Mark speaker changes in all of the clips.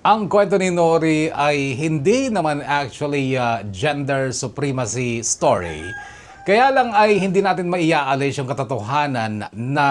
Speaker 1: Ang kwento ni Nori ay hindi naman actually gender supremacy story. Kaya lang ay hindi natin maiaalis yung katotohanan na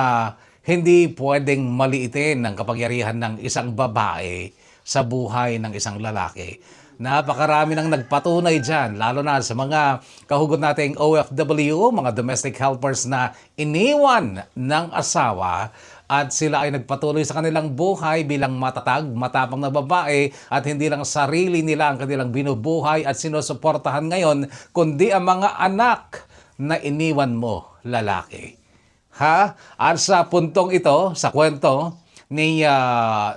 Speaker 1: hindi pwedeng maliitin ang kapangyarihan ng isang babae sa buhay ng isang lalaki. Napakarami nang nagpatunay dyan, lalo na sa mga kahugot nating OFW, mga domestic helpers na iniwan ng asawa at sila ay nagpatuloy sa kanilang buhay bilang matatag, matapang na babae at hindi lang sarili nila ang kanilang binubuhay at sinusuportahan ngayon, kundi ang mga anak na iniwan mo, lalaki. At sa puntong ito, sa kwento ni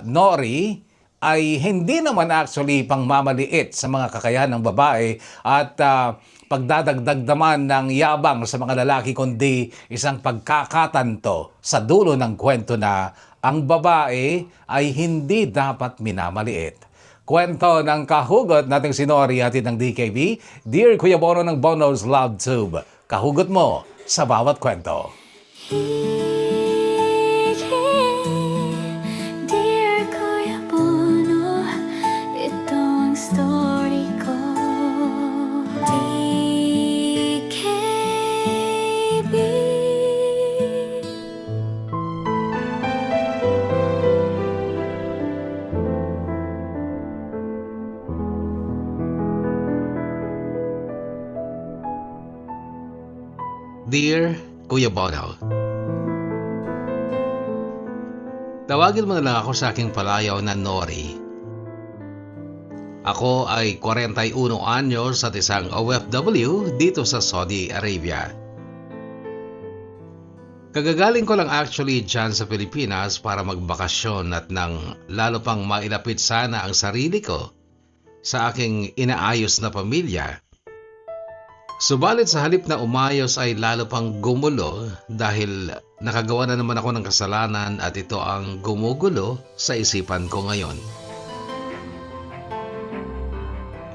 Speaker 1: Nori, ay hindi naman actually pangmamaliit sa mga kakayahan ng babae at pagdadagdag naman ng yabang sa mga lalaki, kundi isang pagkakatanto sa dulo ng kwento na ang babae ay hindi dapat minamaliit. Kwento ng kahugot nating si Nori hatid ng DKB. Dear Kuya Bono ng Bono's Love Tube, kahugot mo sa bawat kwento.
Speaker 2: Dear Kuya Bono, ito ang story ko. DKB.
Speaker 3: Dear Kuya Bono, tawagin mo na lang ako sa aking palayaw na Nori. Ako ay 41 anyos at isang OFW dito sa Saudi Arabia. Kagagaling ko lang actually dyan sa Pilipinas para magbakasyon at nang lalo pang mailapit sana ang sarili ko sa aking inaayos na pamilya. Subalit sa halip na umayos ay lalo pang gumulo dahil nakagawa na naman ako ng kasalanan at ito ang gumugulo sa isipan ko ngayon.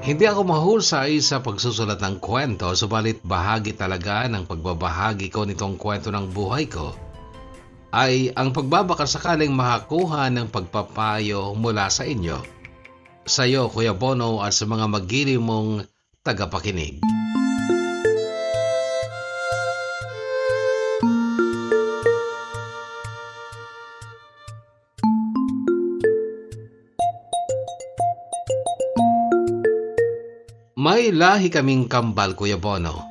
Speaker 3: Hindi ako mahusay sa pagsusulat ng kwento, subalit bahagi talaga ng pagbabahagi ko nitong kwento ng buhay ko ay ang pagbabaka sakaling makakuha ng pagpapayo mula sa inyo, sa iyo Kuya Bono at sa mga magiling mong tagapakinig. May lahi kaming kambal, Kuya Bono.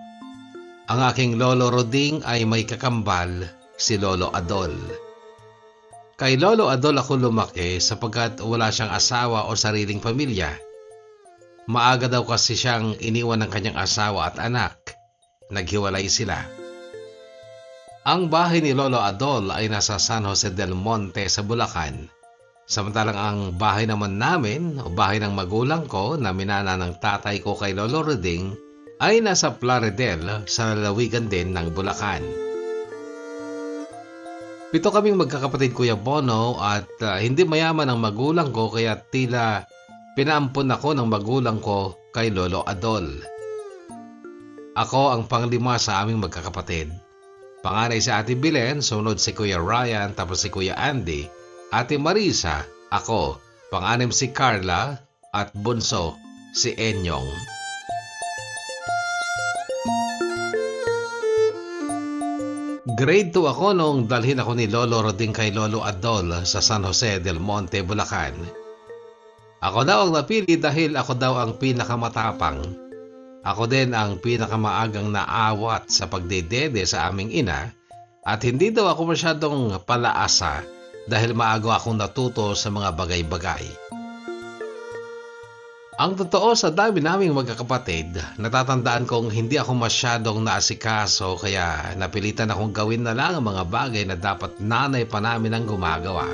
Speaker 3: Ang aking lolo Roding ay may kakambal, si Lolo Adol. Kay Lolo Adol ako lumaki sapagkat wala siyang asawa o sariling pamilya. Maaga daw kasi siyang iniwan ng kanyang asawa at anak. Naghiwalay sila. Ang bahay ni Lolo Adol ay nasa San Jose del Monte sa Bulacan. Samantalang ang bahay naman namin o bahay ng magulang ko na minana ng tatay ko kay Lolo Roding ay nasa Plaridel sa lalawigan din ng Bulacan. 7 kaming magkakapatid, Kuya Bono, at hindi mayaman ang magulang ko kaya tila pinaampon ako ng magulang ko kay Lolo Adol. Ako ang panglima sa aming magkakapatid. Panganay si Ate Bilen, sunod si Kuya Ryan, tapos si Kuya Andy, Ate Marisa, ako, pang-anim si Carla, at bunso si Enyong. Grade 2 ako nung dalhin ako ni Lolo Roding kay Lolo Adol sa San Jose del Monte, Bulacan. Ako daw ang napili dahil ako daw ang pinakamatapang. Ako din ang pinakamaagang naawat sa pagdedede sa aming ina at hindi daw ako masyadong palaasa dahil maago akong natuto sa mga bagay-bagay. Ang totoo, sa dami naming magkakapatid, natatandaan kong hindi ako masyadong naasikaso kaya napilitan akong gawin na lang ang mga bagay na dapat nanay pa namin ang gumagawa.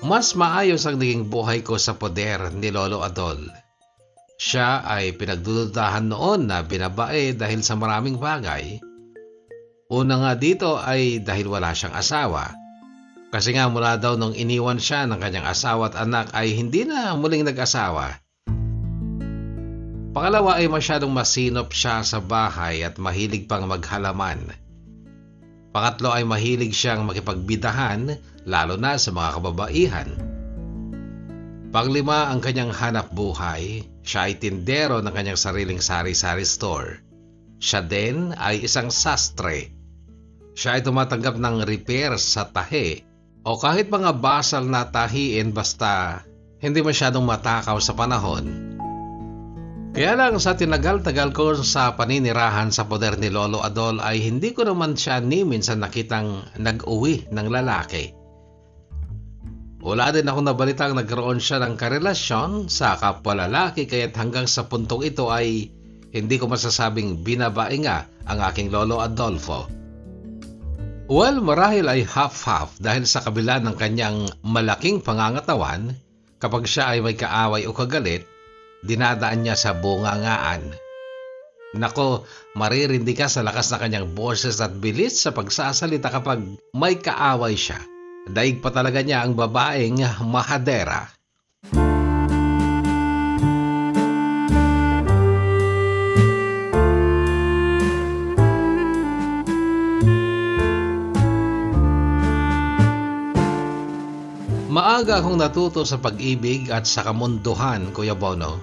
Speaker 3: Mas maayos ang naging buhay ko sa poder ni Lolo Adol. Siya ay pinagdududahan noon na binabae dahil sa maraming bagay. Una nga dito ay dahil wala siyang asawa. Kasi nga mula daw nung iniwan siya ng kanyang asawa at anak ay hindi na muling nag-asawa. Pangalawa ay masyadong masinop siya sa bahay at mahilig pang maghalaman. Pangatlo ay mahilig siyang makipagbidahan lalo na sa mga kababaihan. Panglima ang kanyang hanap buhay, siya ay tindero ng kanyang sariling sari-sari store. Siya din ay isang sastre. Siya ay tumatanggap ng repairs sa tahi o kahit mga basal na tahiin basta hindi masyadong matakaw sa panahon. Kaya lang sa tinagal-tagal ko sa paninirahan sa poder ni Lolo Adol ay hindi ko naman siya ni minsan nakitang nag-uwi ng lalaki. Wala din ako nabalitang nagkaroon siya ng karelasyon sa kapwa lalaki kaya't hanggang sa puntong ito ay hindi ko masasabing binabae nga ang aking Lolo Adolfo. Well, marahil ay half-half dahil sa kabila ng kanyang malaking pangangatawan, kapag siya ay may kaaway o kagalit, dinadaan niya sa bungangaan. Nako, maririndi ka sa lakas ng kanyang boses at bilis sa pagsasalita kapag may kaaway siya. Daig pa talaga niya ang babaeng mahadera. Maaga akong natuto sa pag-ibig at sa kamunduhan, Kuya Bono.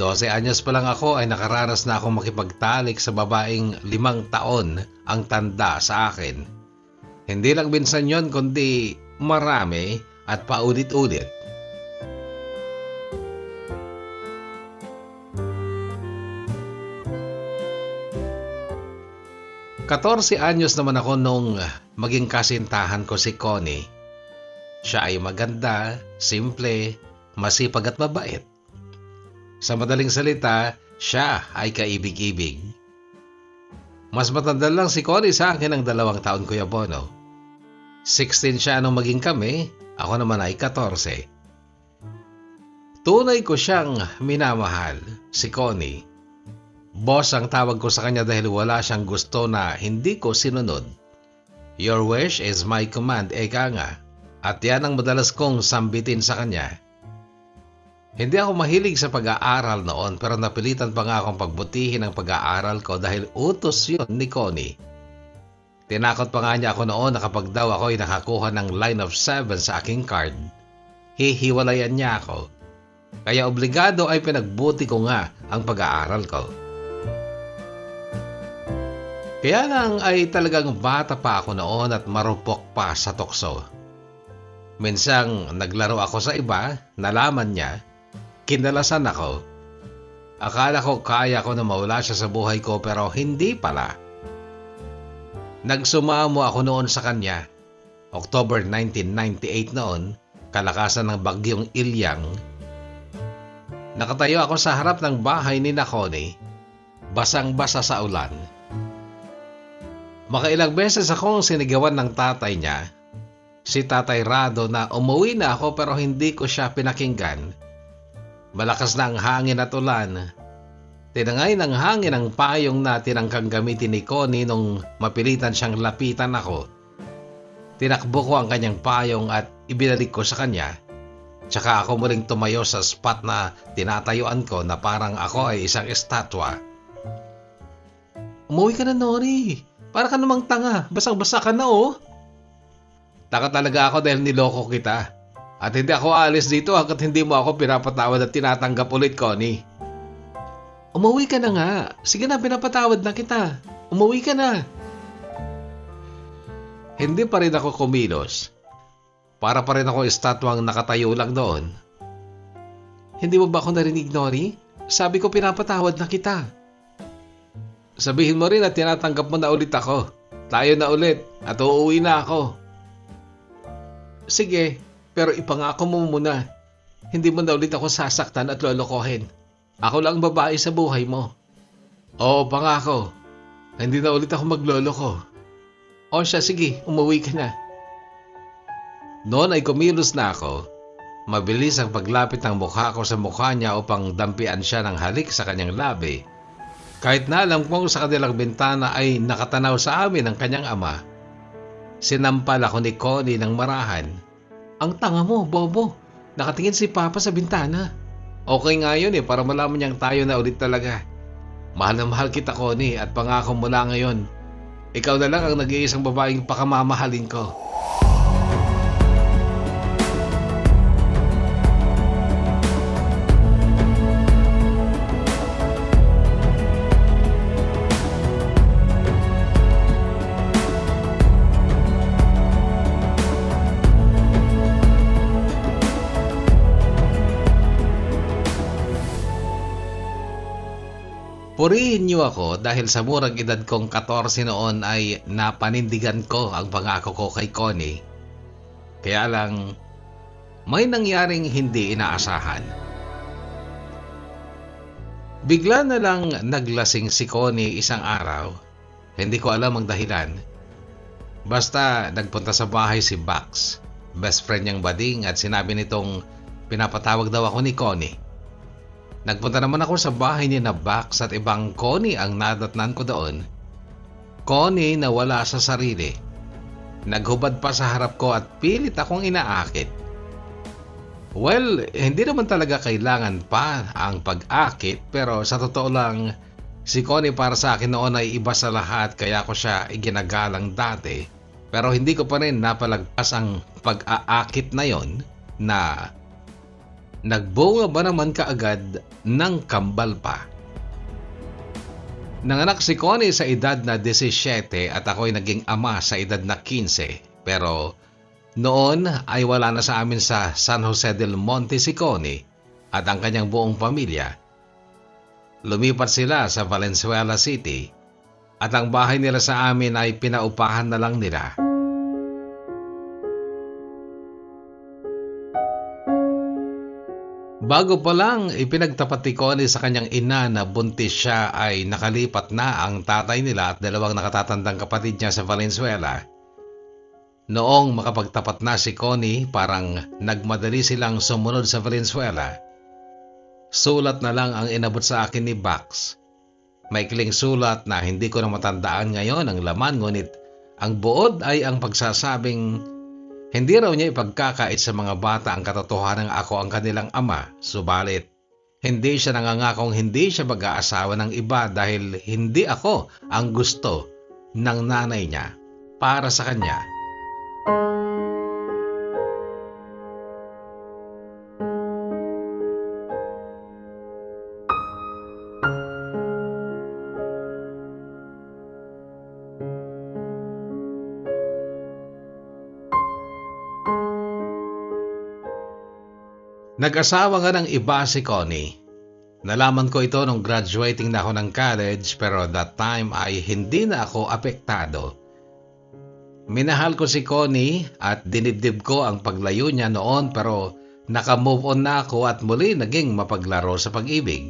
Speaker 3: 12 anyos pa lang ako ay nakaranas na akong makipagtalik sa babaeng 5 taon ang tanda sa akin. Hindi lang minsan yon kundi marami at paulit-ulit. Katorse anyos naman ako nung maging kasintahan ko si Connie. Siya ay maganda, simple, masipag at mabait. Sa madaling salita, siya ay kaibig-ibig. Mas matanda lang si Connie sa akin ng 2 taon, Kuya Bono. 16 siya nung maging kami, ako naman ay 14. Tunay ko siyang minamahal, si Connie. Boss ang tawag ko sa kanya dahil wala siyang gusto na hindi ko sinunod. Your wish is my command, eka nga. At yan ang madalas kong sambitin sa kanya. Hindi ako mahilig sa pag-aaral noon pero napilitan pa nga akong pagbutihin ang pag-aaral ko dahil utos yun ni Connie. Tinakot pa nga niya ako noon na kapag daw ako ay nakakuha ng line of 7 sa aking card, hihiwalayan niya ako. Kaya obligado ay pinagbuti ko nga ang pag-aaral ko. Kaya lang ay talagang bata pa ako noon at marupok pa sa tukso. Minsang naglaro ako sa iba, nalaman niya, kinalasan ako. Akala ko kaya ko na mawala siya sa buhay ko pero hindi pala. Nagsumamo ako noon sa kanya. October 1998 noon, kalakasan ng bagyong Ilyang. Nakatayo ako sa harap ng bahay ni Connie, basang-basa sa ulan. Makailang beses akong sinigawan ng tatay niya, si Tatay Rado na umuwi na ako pero hindi ko siya pinakinggan. Malakas na ang hangin at ulan. Tinangay ng hangin ang payong na tinangkang gamitin ni Connie nung mapilitan siyang lapitan ako. Tinakbo ko ang kanyang payong at ibinalik ko sa kanya. Tsaka ako muling tumayo sa spot na tinatayuan ko na parang ako ay isang estatwa. Umuwi ka na, Nori. Para ka namang tanga. Basang-basa ka na, oh. Taka talaga ako dahil niloko kita. At hindi ako aalis dito hanggat hindi mo ako pinapatawad at tinatanggap ulit, Connie. Umuwi ka na nga. Sige na, pinapatawad na kita. Umuwi ka na. Hindi pa rin ako kumilos. Para pa rin ako estatwang nakatayo lang doon. Hindi mo ba ako narinig, Nori? Sabi ko pinapatawad na kita. Sabihin mo rin at tinatanggap mo na ulit ako. Tayo na ulit at uuwi na ako. Sige, pero ipangako mo muna. Hindi mo na ulit ako sasaktan at lolokohin. Ako lang babae sa buhay mo. Oo, pangako. Hindi na ulit ako magloloko. O siya, sige, umuwi ka na. Noon ay kumilos na ako. Mabilis ang paglapit ng mukha ko sa mukha niya upang dampian siya ng halik sa kanyang labi. Kahit na alam kong sa kanilang bintana ay nakatanaw sa amin ang kanyang ama. Sinampal ako ni Connie ng marahan. Ang tanga mo, Bobo. Nakatingin si Papa sa bintana. Okay nga yun para malaman niyang tayo na ulit talaga. Mahal na mahal kita, Connie, at pangako mula ngayon, ikaw na lang ang nag-iisang babaeng pakamamahalin ko. Purihin niyo ako dahil sa murang edad kong 14 noon ay napanindigan ko ang pangako ko kay Connie. Kaya lang, may nangyaring hindi inaasahan. Bigla na lang naglasing si Connie isang araw. Hindi ko alam ang dahilan. Basta nagpunta sa bahay si Bax, best friend niyang bading, at sinabi nitong pinapatawag daw ako ni Connie. Nagpunta naman ako sa bahay ni na Bax at ibang Connie ang nadatnan ko doon. Connie na wala sa sarili. Naghubad pa sa harap ko at pilit akong inaakit. Well, hindi naman talaga kailangan pa ang pag-akit, pero sa totoo lang, si Connie para sa akin noon ay iba sa lahat, kaya ko siya iginagalang dati. Pero hindi ko pa rin napalagpas ang pag-aakit na yon na nagbunga ba naman kaagad ng kambal pa. Nanganak si Connie sa edad na 17 at ako'y naging ama sa edad na 15, pero noon ay wala na sa amin sa San Jose del Monte si Connie at ang kanyang buong pamilya. Lumipat sila sa Valenzuela City at ang bahay nila sa amin ay pinaupahan na lang nila. Bago pa lang ipinagtapat ni Connie sa kanyang ina na buntis siya ay nakalipat na ang tatay nila at dalawang nakatatandang kapatid niya sa Valenzuela. Noong makapagtapat na si Connie, parang nagmadali silang sumunod sa Valenzuela. Sulat na lang ang inabot sa akin ni Bax. Maikling sulat na hindi ko na matandaan ngayon ang laman, ngunit ang buod ay ang pagsasabing hindi raw niya ipagkakait sa mga bata ang katotohanan ako ang kanilang ama, subalit hindi siya nangangakong hindi siya mag-aasawa ng iba dahil hindi ako ang gusto ng nanay niya para sa kanya. Nag-asawa nga ng iba si Connie. Nalaman ko ito nung graduating na ako ng college, pero that time ay hindi na ako apektado. Minahal ko si Connie at dinibdib ko ang paglayo niya noon, pero naka-move on na ako at muli naging mapaglaro sa pag-ibig.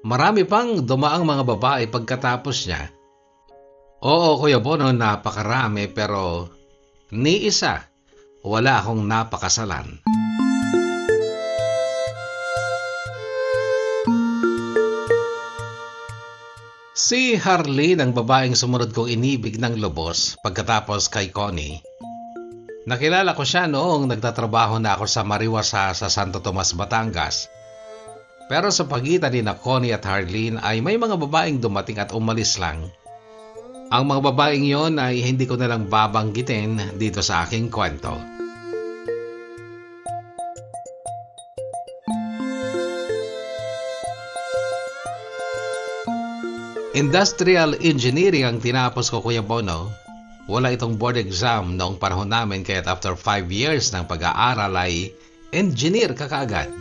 Speaker 3: Marami pang dumaang mga babae pagkatapos niya. Oo, Kuya Bono, napakarami, pero ni isa, wala akong napakasalan. Si Harleen ang babaeng sumunod kong inibig ng lubos pagkatapos kay Connie. Nakilala ko siya noong nagtatrabaho na ako sa Mariwasa sa Santo Tomas, Batangas. Pero sa pagitan ni na Connie at Harleen ay may mga babaeng dumating at umalis lang. Ang mga babaeng yon ay hindi ko nalang babanggitin dito sa aking kwento. Industrial engineering ang tinapos ko, Kuya Bono. Wala itong board exam noong panahon namin, kaya't after 5 years ng pag-aaral ay engineer ka kaagad.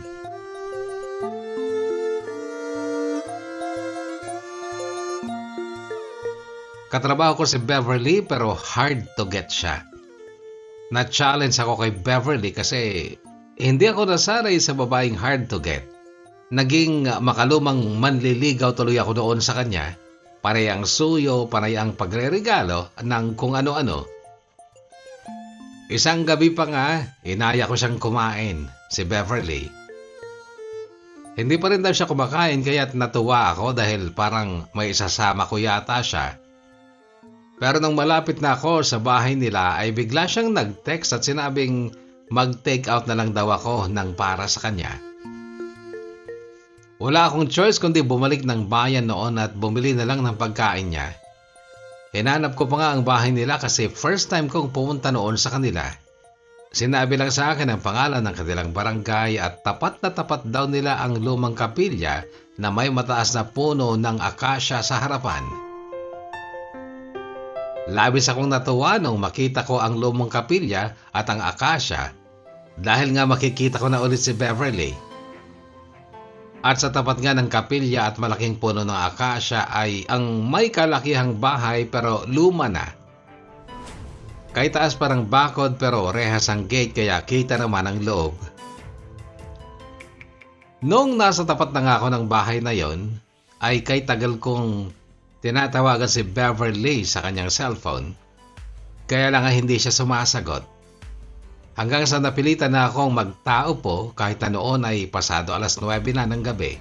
Speaker 3: Katrabaho ko si Beverly pero hard to get siya. Na-challenge ako kay Beverly kasi hindi ako nasanay sa babaeng hard to get. Naging makalumang manliligaw tuloy ako doon sa kanya. Panay ang suyo, panay ang pagre-regalo ng kung ano-ano. Isang gabi pa nga, inaya ko siyang kumain, si Beverly. Hindi pa rin daw siya kumakain kaya't natuwa ako dahil parang may isasama ko yata siya. Pero nung malapit na ako sa bahay nila ay bigla siyang nag-text at sinabing mag-take out na lang daw ako ng para sa kanya. Wala akong choice kundi bumalik ng bayan noon at bumili na lang ng pagkain niya. Hinanap ko pa nga ang bahay nila kasi first time kong pumunta noon sa kanila. Sinabi lang sa akin ang pangalan ng kanilang barangay at tapat na tapat daw nila ang lumang kapilya na may mataas na puno ng akasya sa harapan. Labis akong natuwa nung makita ko ang lumang kapilya at ang akasya dahil nga makikita ko na ulit si Beverly. At sa tapat nga ng kapilya at malaking puno ng akasya ay ang may kalakihang bahay pero luma na. Kay taas parang bakod pero rehas ang gate kaya kita naman ang loob. Noong nasa tapat na nga ako ng bahay na yon, ay kay tagal kong tinatawagan si Beverly sa kanyang cellphone. Kaya lang hindi siya sumasagot. Hanggang sa napilitan na akong magtao po kahit na noon ay pasado alas 9 na ng gabi.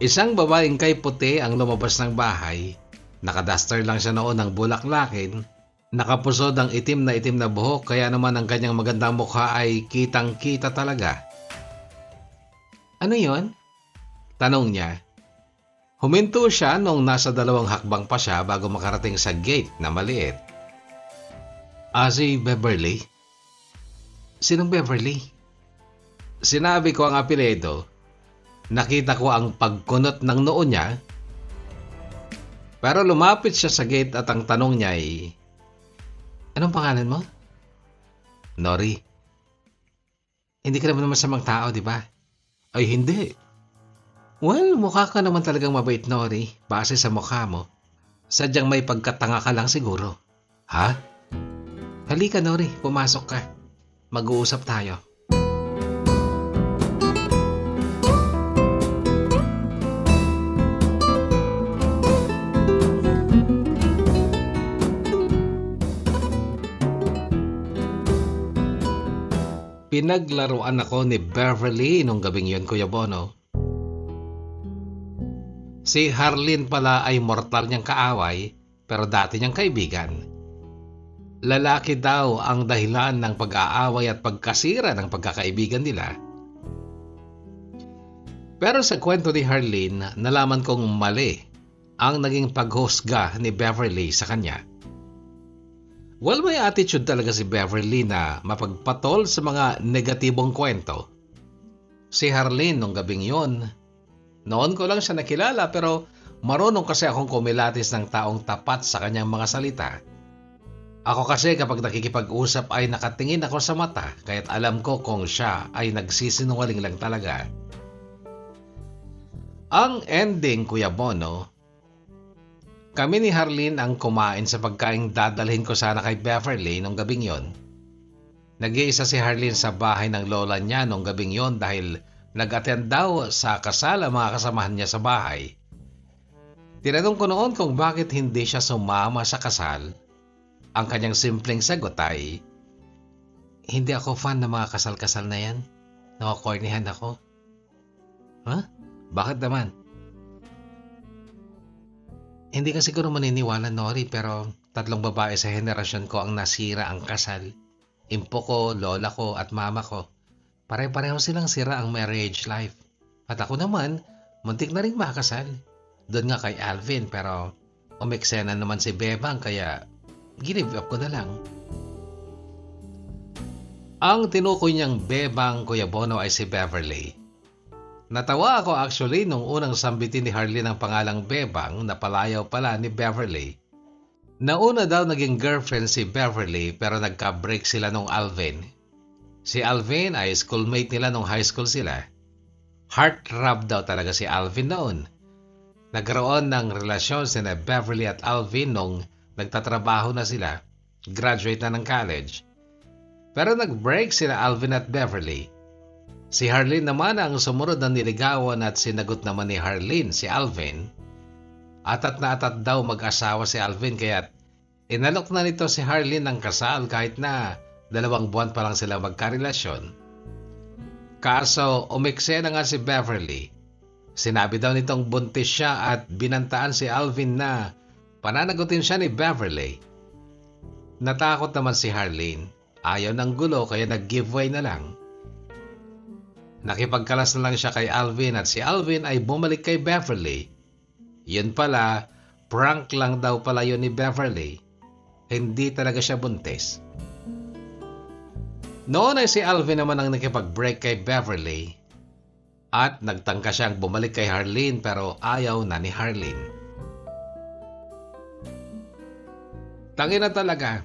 Speaker 3: Isang babaeng kay puti ang lumabas ng bahay. Nakaduster lang siya noon ng bulaklakin. Nakapusod ang itim na buhok kaya naman ang kanyang magandang mukha ay kitang-kita talaga. Ano yon? Tanong niya. Huminto siya noong nasa 2 hakbang pa siya bago makarating sa gate na maliit. Si Beverly? Sinong Beverly? Sinabi ko ang apelyido. Nakita ko ang pagkunot ng noo niya. Pero lumapit siya sa gate at ang tanong niya ay, anong pangalan mo? Nori. Hindi ka naman masamang tao, di ba? Ay, hindi. Well, mukha ka naman talagang mabait, Nori, base sa mukha mo. Sadyang may pagkatanga ka lang siguro. Ha? Halika, Nori, pumasok ka. Mag-uusap tayo. Pinaglaruan ako ni Beverly nung gabing yun, Kuya Bono. Si Harleen pala ay mortal niyang kaaway pero dati niyang kaibigan. Lalaki daw ang dahilan ng pag-aaway at pagkasira ng pagkakaibigan nila. Pero sa kwento ni Harleen, nalaman kong mali ang naging paghusga ni Beverly sa kanya. Well, may attitude talaga si Beverly na mapagpatol sa mga negatibong kwento. Si Harleen nung gabing yon, noon ko lang siya nakilala pero marunong kasi akong kumilatis ng taong tapat sa kanyang mga salita. Ako kasi kapag nakikipag-usap ay nakatingin ako sa mata kaya't alam ko kung siya ay nagsisinungaling lang talaga. Ang ending, Kuya Bono, kami ni Harleen ang kumain sa pagkaing dadalhin ko sana kay Beverly nung gabing yon. Nag-iisa si Harleen sa bahay ng lola niya nung gabing yon dahil nag-attend daw sa kasal ang mga kasamahan niya sa bahay. Tinanong ko noon kung bakit hindi siya sumama sa kasal. Ang kanyang simpleng sagot ay, hindi ako fan ng mga kasal-kasal na yan. Nakakornihan ako. Huh? Bakit naman? Hindi ka siguro maniniwala, Nori, pero 3 babae sa henerasyon ko ang nasira ang kasal. Impo ko, lola ko at mama ko. Pare-pareho silang sira ang marriage life. At ako naman, muntik na rin makasal. Doon nga kay Alvin pero umeksena naman si Bebang kaya give up ko na lang. Ang tinukoy niyang Bebang, Kuya Bono, ay si Beverly. Natawa ako actually nung unang sambitin ni Harleen ang pangalang Bebang na palayaw pala ni Beverly. Nauna daw naging girlfriend si Beverly pero nagka-break sila nung Alvin. Si Alvin ay schoolmate nila nung high school sila. Heartthrob daw talaga si Alvin noon. Nagkaroon ng relasyon sina Beverly at Alvin nung nagtatrabaho na sila, graduate na ng college. Pero nag-break sila Alvin at Beverly. Si Harleen naman ang sumunod na niligawan at sinagot naman ni Harleen si Alvin. Atat na atat daw mag-asawa si Alvin kaya't inalok na nito si Harleen ng kasal kahit na 2 buwan pa lang sila magkarelasyon. Kaso umeksena nga si Beverly. Sinabi daw nitong buntis siya at binantaan si Alvin na pananagutin siya ni Beverly. Natakot naman si Harleen. Ayaw ng gulo kaya nag-giveaway na lang. Nakipagkalas na lang siya kay Alvin at si Alvin ay bumalik kay Beverly. Yun pala, prank lang daw pala yun ni Beverly. Hindi talaga siya buntis. Noon ay si Alvin naman ang nakipag-break kay Beverly at nagtangka siyang bumalik kay Harleen pero ayaw na ni Harleen. Tangina talaga.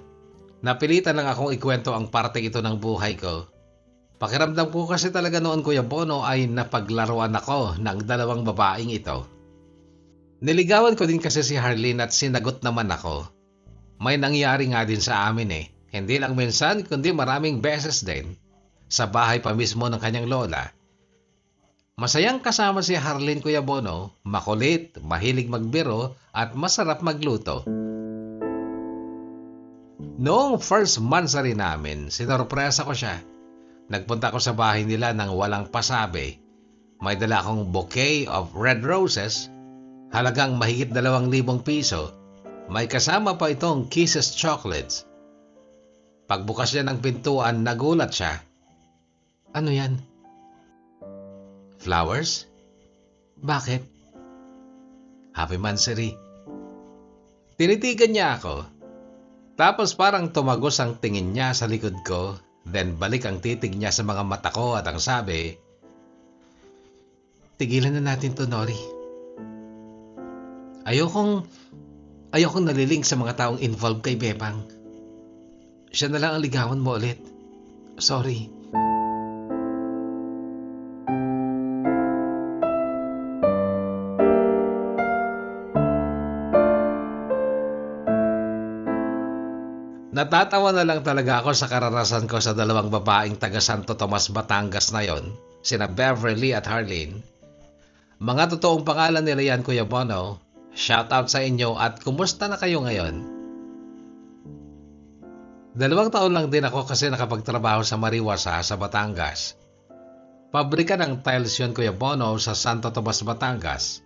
Speaker 3: Napilitan lang akong ikwento ang parte ito ng buhay ko. Pakiramdam ko kasi talaga noon, Kuya Bono, ay napaglaruan ako ng dalawang babaeng ito. Niligawan ko din kasi si Harleen at sinagot naman ako. May nangyari nga din sa amin eh. Hindi lang minsan kundi maraming beses din. Sa bahay pa mismo ng kanyang lola. Masayang kasama si Harleen, Kuya Bono, makulit, mahilig magbiro at masarap magluto. Noong first monthsary namin, sinorpresa ko siya. Nagpunta ko sa bahay nila nang walang pasabi. May dala akong bouquet of red roses, halagang mahigit 2,000 piso. May kasama pa itong Kisses chocolates. Pagbukas niya ng pintuan, nagulat siya. Ano yan? Flowers? Bakit? Happy monthsary. Tinitigan niya ako. Tapos parang tumagos ang tingin niya sa likod ko. Then balik ang titig niya sa mga mata ko at ang sabi, tigilan na natin to, Nori. Ayokong naliling sa mga taong involved kay Bebang. Siya na lang ang ligawan mo ulit. Sorry. Natatawa na lang talaga ako sa karanasan ko sa dalawang babaeng taga Santo Tomas, Batangas na yon, sina Beverly at Harleen. Mga totoong pangalan nila yan, Kuya Bono. Shout out sa inyo at kumusta na kayo ngayon? 2 taon lang din ako kasi nakapagtrabaho sa Mariwasa sa Batangas. Pabrika ng tiles yun, Kuya Bono, sa Santo Tomas, Batangas.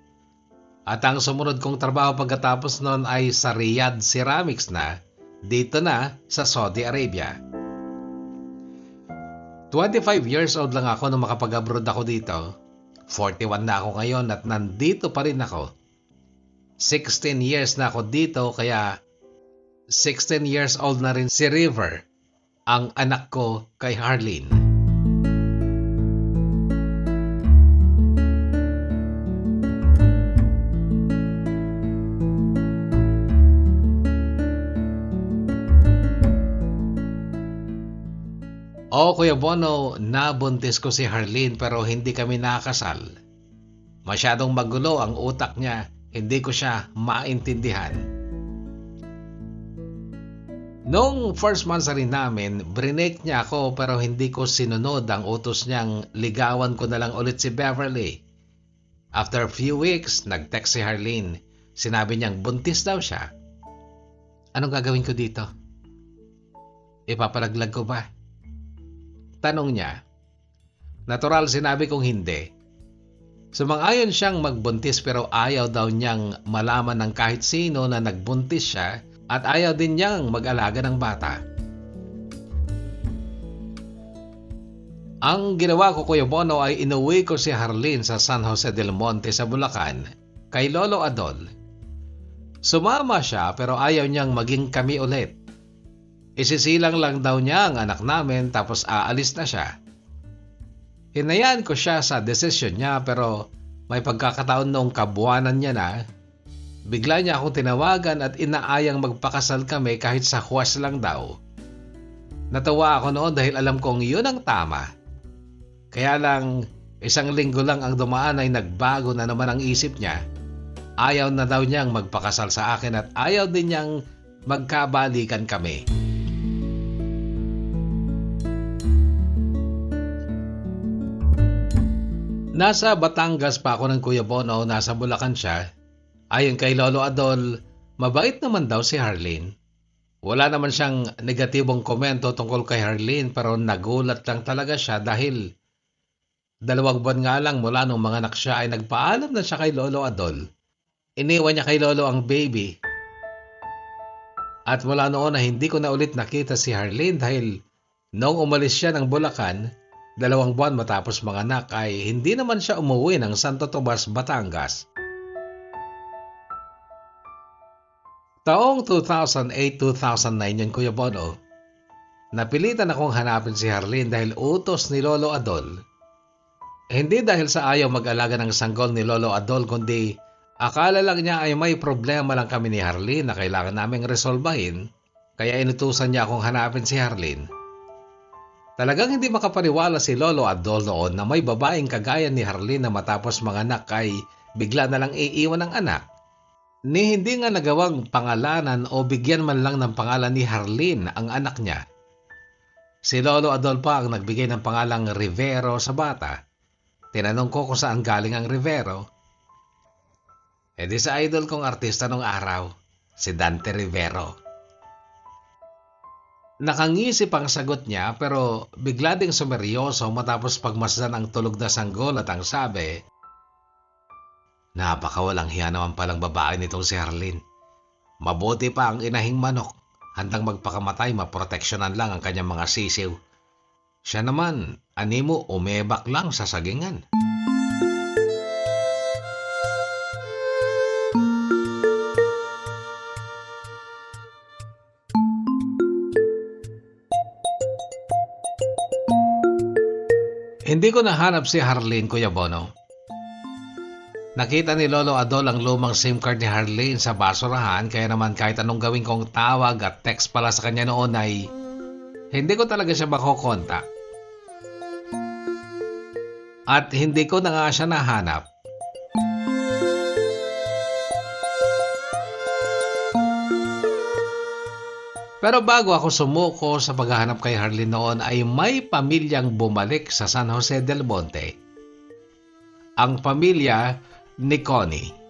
Speaker 3: At ang sumunod kong trabaho pagkatapos noon ay sa Riyadh Ceramics na, dito na sa Saudi Arabia. 25 years old lang ako nung makapag-abroad ako dito. 41 na ako ngayon at nandito pa rin ako. 16 years na ako dito kaya 16 years old na rin si River, ang anak ko kay Harleen. Kuya Bono, nabuntis ko si Harleen pero hindi kami nakasal. Masyadong magulo ang utak niya, hindi ko siya maintindihan. Noong first monthsary namin, brinake niya ako pero hindi ko sinunod ang utos niyang ligawan ko na lang ulit si Beverly. After a few weeks, nag-text si Harleen. Sinabi niyang buntis daw siya. Anong gagawin ko dito? Ipapalaglag ko ba? Tanong niya. Natural sinabi kong hindi. Sumang-ayon siyang magbuntis pero ayaw daw niyang malaman ng kahit sino na nagbuntis siya at ayaw din niyang mag-alaga ng bata. Ang ginawa ko, Kuya Bono, ay inuwi ko si Harleen sa San Jose del Monte sa Bulacan kay Lolo Adol. Sumama siya pero ayaw niyang maging kami ulit. Isisilang lang daw niya ang anak namin tapos aalis na siya. Hinayaan ko siya sa desisyon niya pero may pagkakataon noong kabuwanan niya na, bigla niya akong tinawagan at inaayang magpakasal kami kahit sa huwas lang daw. Natawa ako noon dahil alam kong yun ang tama. Kaya lang, 1 linggo lang ang dumaan ay nagbago na naman ang isip niya. Ayaw na daw niyang magpakasal sa akin at ayaw din niyang magkabalikan kami. Nasa Batangas pa ako ng Kuya Bono, nasa Bulacan siya. Ayon kay Lolo Adol, mabait naman daw si Harleen. Wala naman siyang negatibong komento tungkol kay Harleen pero nagulat lang talaga siya dahil 2 buwan nga lang mula nung mga anak siya ay nagpaalam na siya kay Lolo Adol. Iniwan niya kay Lolo ang baby. At mula noon na hindi ko na ulit nakita si Harleen dahil noong umalis siya ng Bulacan, 2 buwan matapos manganak ay hindi naman siya umuwi ng Santo Tomas, Batangas. Taong 2008-2009 yun, Kuya Bono. Napilitan akong hanapin si Harleen dahil utos ni Lolo Adol. Hindi dahil sa ayaw mag-alaga ng sanggol ni Lolo Adol kundi akala lang niya ay may problema lang kami ni Harleen na kailangan naming resolbahin kaya inutusan niya akong hanapin si Harleen. Talagang hindi makapaniwala si Lolo Adol noon na may babaeng kagaya ni Harleen na matapos manganak ay bigla na lang iiwan ng anak. Ni hindi nga nagawang pangalanan o bigyan man lang ng pangalan ni Harleen ang anak niya. Si Lolo Adol pa ang nagbigay ng pangalang Rivero sa bata. Tinanong ko kung saan galing ang Rivero. E di sa idol kong artista nung araw, si Dante Rivero. Nakangisip ang sagot niya pero bigla ding sumeryoso matapos pagmasdan ang tulog na sanggol at ang sabi, napakawalang hiya naman palang babae nitong si Harleen. Mabuti pa ang inahing manok, handang magpakamatay maproteksyonan lang ang kanyang mga sisiw. Siya naman, animo umebak lang sa sagingan. Hindi ko nahanap si Harleen, Kuya Bono. Nakita ni Lolo Adol ang lumang SIM card ni Harleen sa basurahan kaya naman kahit anong gawin kong tawag at text pala sa kanya noon ay hindi ko talaga siya makokontak. At hindi ko na nga siya nahanap. Pero bago ako sumuko sa paghahanap kay Harleen noon ay may pamilyang bumalik sa San Jose del Monte. Ang pamilya ni Connie.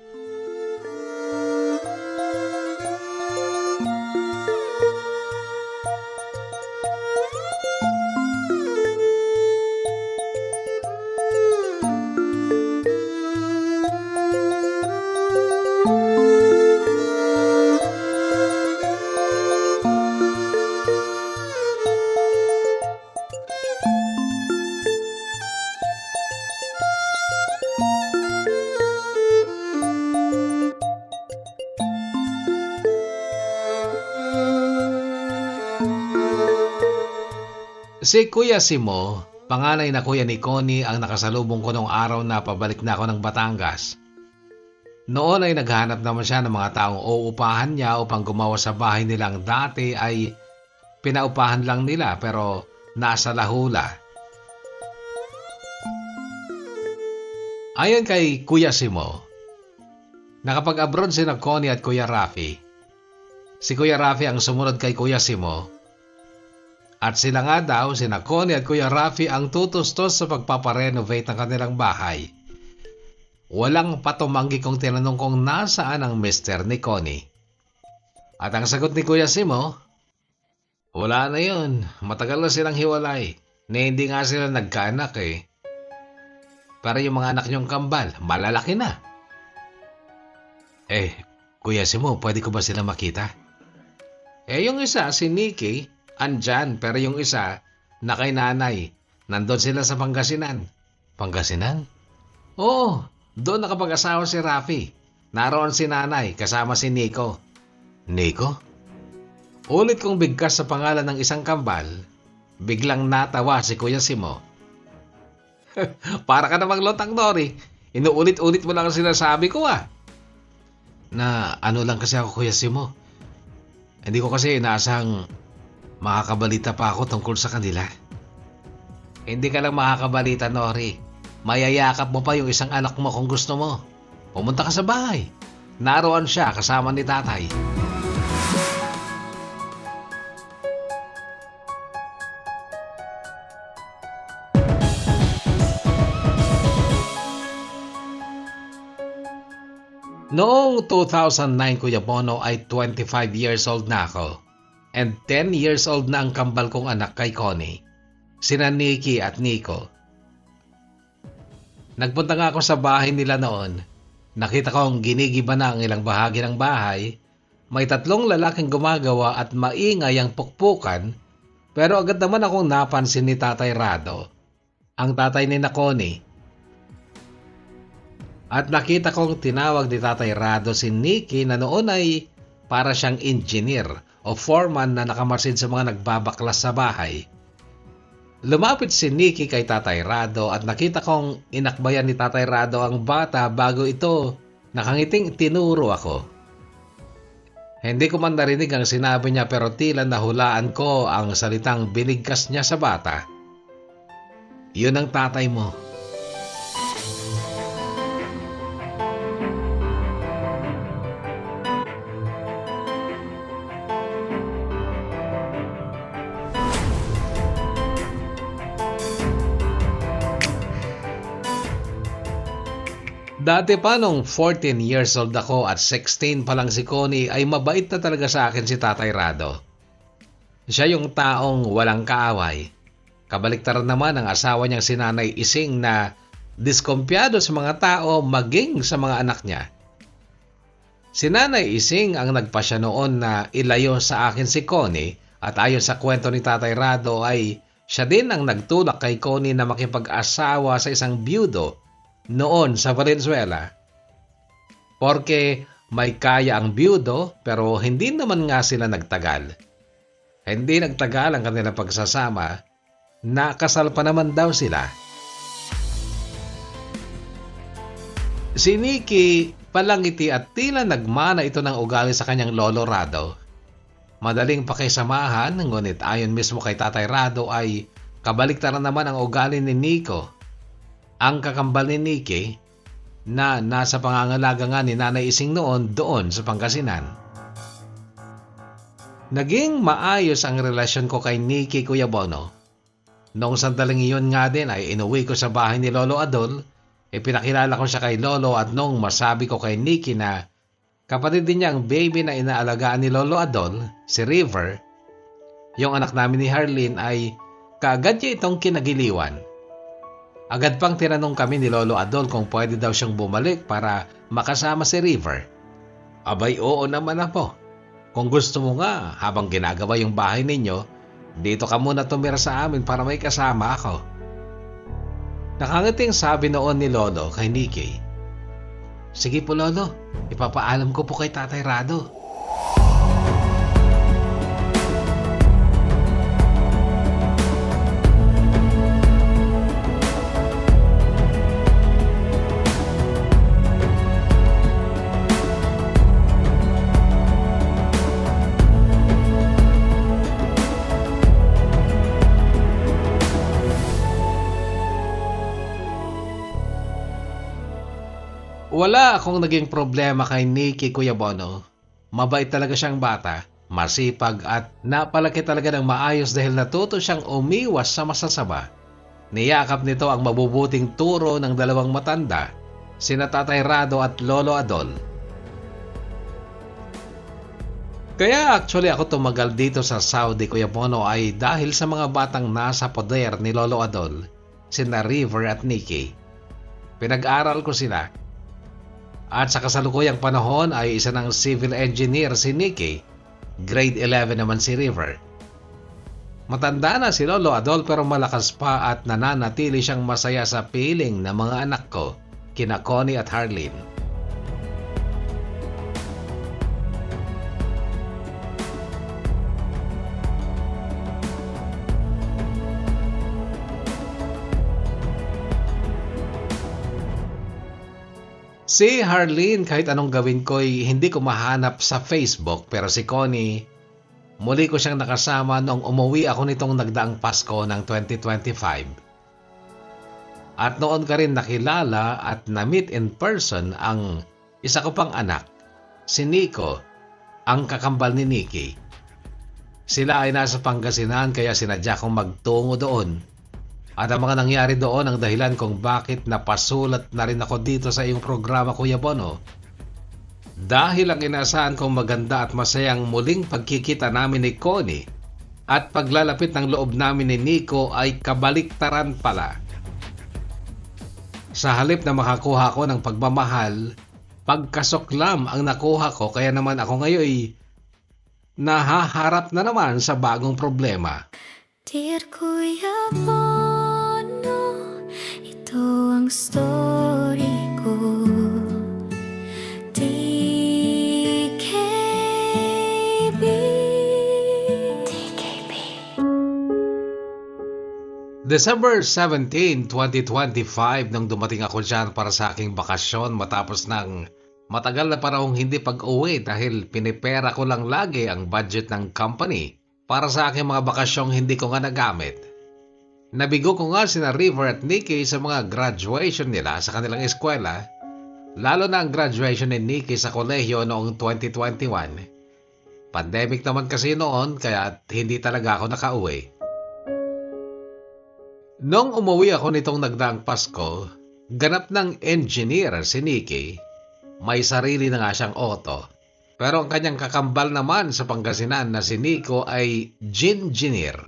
Speaker 3: Si Kuya Simo, panganay na kuya ni Connie ang nakasalubong ko noong araw na pabalik na ako ng Batangas. Noon ay naghanap naman siya ng mga taong uupahan niya upang gumawa sa bahay nilang dati ay pinaupahan lang nila pero nasa lahula. Ayon kay Kuya Simo, nakapag-abroad sina Connie at Kuya Rafi. Si Kuya Rafi ang sumunod kay Kuya Simo. At sila nga daw, sina Connie at Kuya Rafi ang tutustos sa pagpaparenovate ng kanilang bahay. Walang patumanggi kong tinanong kung nasaan ang mister ni Connie. At ang sagot ni Kuya Simo, wala na yun, matagal na silang hiwalay, na hindi nga sila nagkaanak eh. Pero yung mga anak niyong kambal, malalaki na. Kuya Simo, pwede ko ba sila makita? Yung isa, si Nikki, andyan, pero yung isa, na kay nanay, nandun sila sa Pangasinan. Pangasinan? Oo, doon nakapag-asawa si Rafi. Naroon si nanay, kasama si Nico. Nico? Ulit kong bigkas sa pangalan ng isang kambal, biglang natawa si Kuya Simo. Para ka namang lotang Nori, inuulit-ulit mo lang ang sinasabi ko Na ano lang kasi ako, Kuya Simo. Hindi ko kasi inaasang makakabalita pa ako tungkol sa kanila. Hindi ka lang makakabalita, Nori. Mayayakap mo pa yung isang anak mo kung gusto mo. Pumunta ka sa bahay. Naroon siya kasama ni tatay. Noong 2009, Kuya Bono, ay 25 years old na ako. And 10 years old na ang kambal kong anak kay Connie, sina Nikki at Nico. Nagpunta nga ako sa bahay nila noon. Nakita kong ginigiba na ang ilang bahagi ng bahay. May 3 lalaking gumagawa at maingay ang pukpukan, pero agad naman akong napansin ni Tatay Rado, ang tatay ni Connie. At nakita kong tinawag ni Tatay Rado si Nikki na noon ay para siyang engineer o foreman na nakamasid sa mga nagbabaklas sa bahay. Lumapit si Nikki kay Tatay Rado at nakita kong inakbayan ni Tatay Rado ang bata bago ito nakangiting tinuro ako. Hindi ko man narinig ang sinabi niya pero tila nahulaan ko ang salitang binigkas niya sa bata. Yun ang tatay mo. Dati pa nung 14 years old ako at 16 pa lang si Connie ay mabait na talaga sa akin si Tatay Rado. Siya yung taong walang kaaway. Kabaliktaran naman ang asawa niyang si Nanay Ising na diskumpiyado sa mga tao maging sa mga anak niya. Si Nanay Ising ang nagpasya noon na ilayo sa akin si Connie at ayon sa kwento ni Tatay Rado ay siya din ang nagtulak kay Connie na makipag-asawa sa isang byudo noon sa Valenzuela. Porque may kaya ang byudo pero hindi naman nga sila nagtagal. Hindi nagtagal ang kanilang pagsasama, nakasal pa naman daw sila. Si Nikki palangiti at tila nagmana ito ng ugali sa kanyang lolo Rado. Madaling pakisamahan, ngunit ayon mismo kay Tatay Rado ay kabaliktaran naman ang ugali ni Nico. Ang kakambal ni Nikki na nasa pangangalaga nga ni Nanay Ising noon doon sa Pangasinan. Naging maayos ang relasyon ko kay Nikki, Kuya Bono. Noong sandaling iyon nga din ay inuwi ko sa bahay ni Lolo Adol, pinakilala ko siya kay Lolo at nung masabi ko kay Nikki na kapatid din niya ang baby na inaalagaan ni Lolo Adol, si River, yung anak namin ni Harleen ay kaagad niya itong kinagiliwan. Agad pang tinanong kami ni Lolo Adol kung pwede daw siyang bumalik para makasama si River. Abay, oo naman na po. Kung gusto mo nga, habang ginagawa yung bahay ninyo, dito ka muna tumira sa amin para may kasama ako. Nakangiting sabi noon ni Lolo kay Nikki. Sige po Lolo, ipapaalam ko po kay Tatay Rado. Wala akong naging problema kay Nikki, Kuya Bono. Mabait talaga siyang bata, masipag at napalaki talaga ng maayos dahil natuto siyang umiwas sa masasama. Niyakap nito ang mabubuting turo ng dalawang matanda, sina Tatay Rado at Lolo Adol. Kaya actually ako tumagal dito sa Saudi, Kuya Bono, ay dahil sa mga batang nasa poder ni Lolo Adol, sina River at Nikki. Pinag-aral ko sila. At sa kasalukuyang panahon ay isa ng civil engineer si Nikki, grade 11 naman si River. Matanda na si Lolo Adol pero malakas pa at nananatili siyang masaya sa piling ng mga anak ko, kina Connie at Harleen. Si Harleen kahit anong gawin ko'y hindi ko mahanap sa Facebook pero si Connie, muli ko siyang nakasama noong umuwi ako nitong nagdaang Pasko ng 2025. At noon ka rin nakilala at na-meet in person ang isa ko pang anak, si Nico, ang kakambal ni Nikki. Sila ay nasa Pangasinan kaya sinadya kong magtungo doon. At ang mga nangyari doon ang dahilan kung bakit napasulat na rin ako dito sa iyong programa, Kuya Bono. Dahil ang inaasahan kong maganda at masayang muling pagkikita namin ni Connie at paglalapit ng loob namin ni Nico ay kabaliktaran pala. Sa halip na makakuha ko ng pagmamahal, pagkasuklam ang nakuha ko kaya naman ako ngayon nahaharap na naman sa bagong problema.
Speaker 2: Dear Kuya Bono, ito ang story ko. TKB.
Speaker 3: December 17, 2025 nang dumating ako dyan para sa aking bakasyon matapos ng matagal na panahong hindi pag-uwi dahil pinipera ko lang lagi ang budget ng company para sa aking mga bakasyong hindi ko nga nagamit. Nabigo ko nga sina River at Nikki sa mga graduation nila sa kanilang eskwela, lalo na ang graduation ni Nikki sa kolehiyo noong 2021. Pandemic naman kasi noon kaya hindi talaga ako nakauwi. Nung umuwi ako nitong nagdaang Pasko, ganap ng engineer si Nikki. May sarili na nga siyang auto. Pero ang kanyang kakambal naman sa Pangasinan na si Nico ay engineer.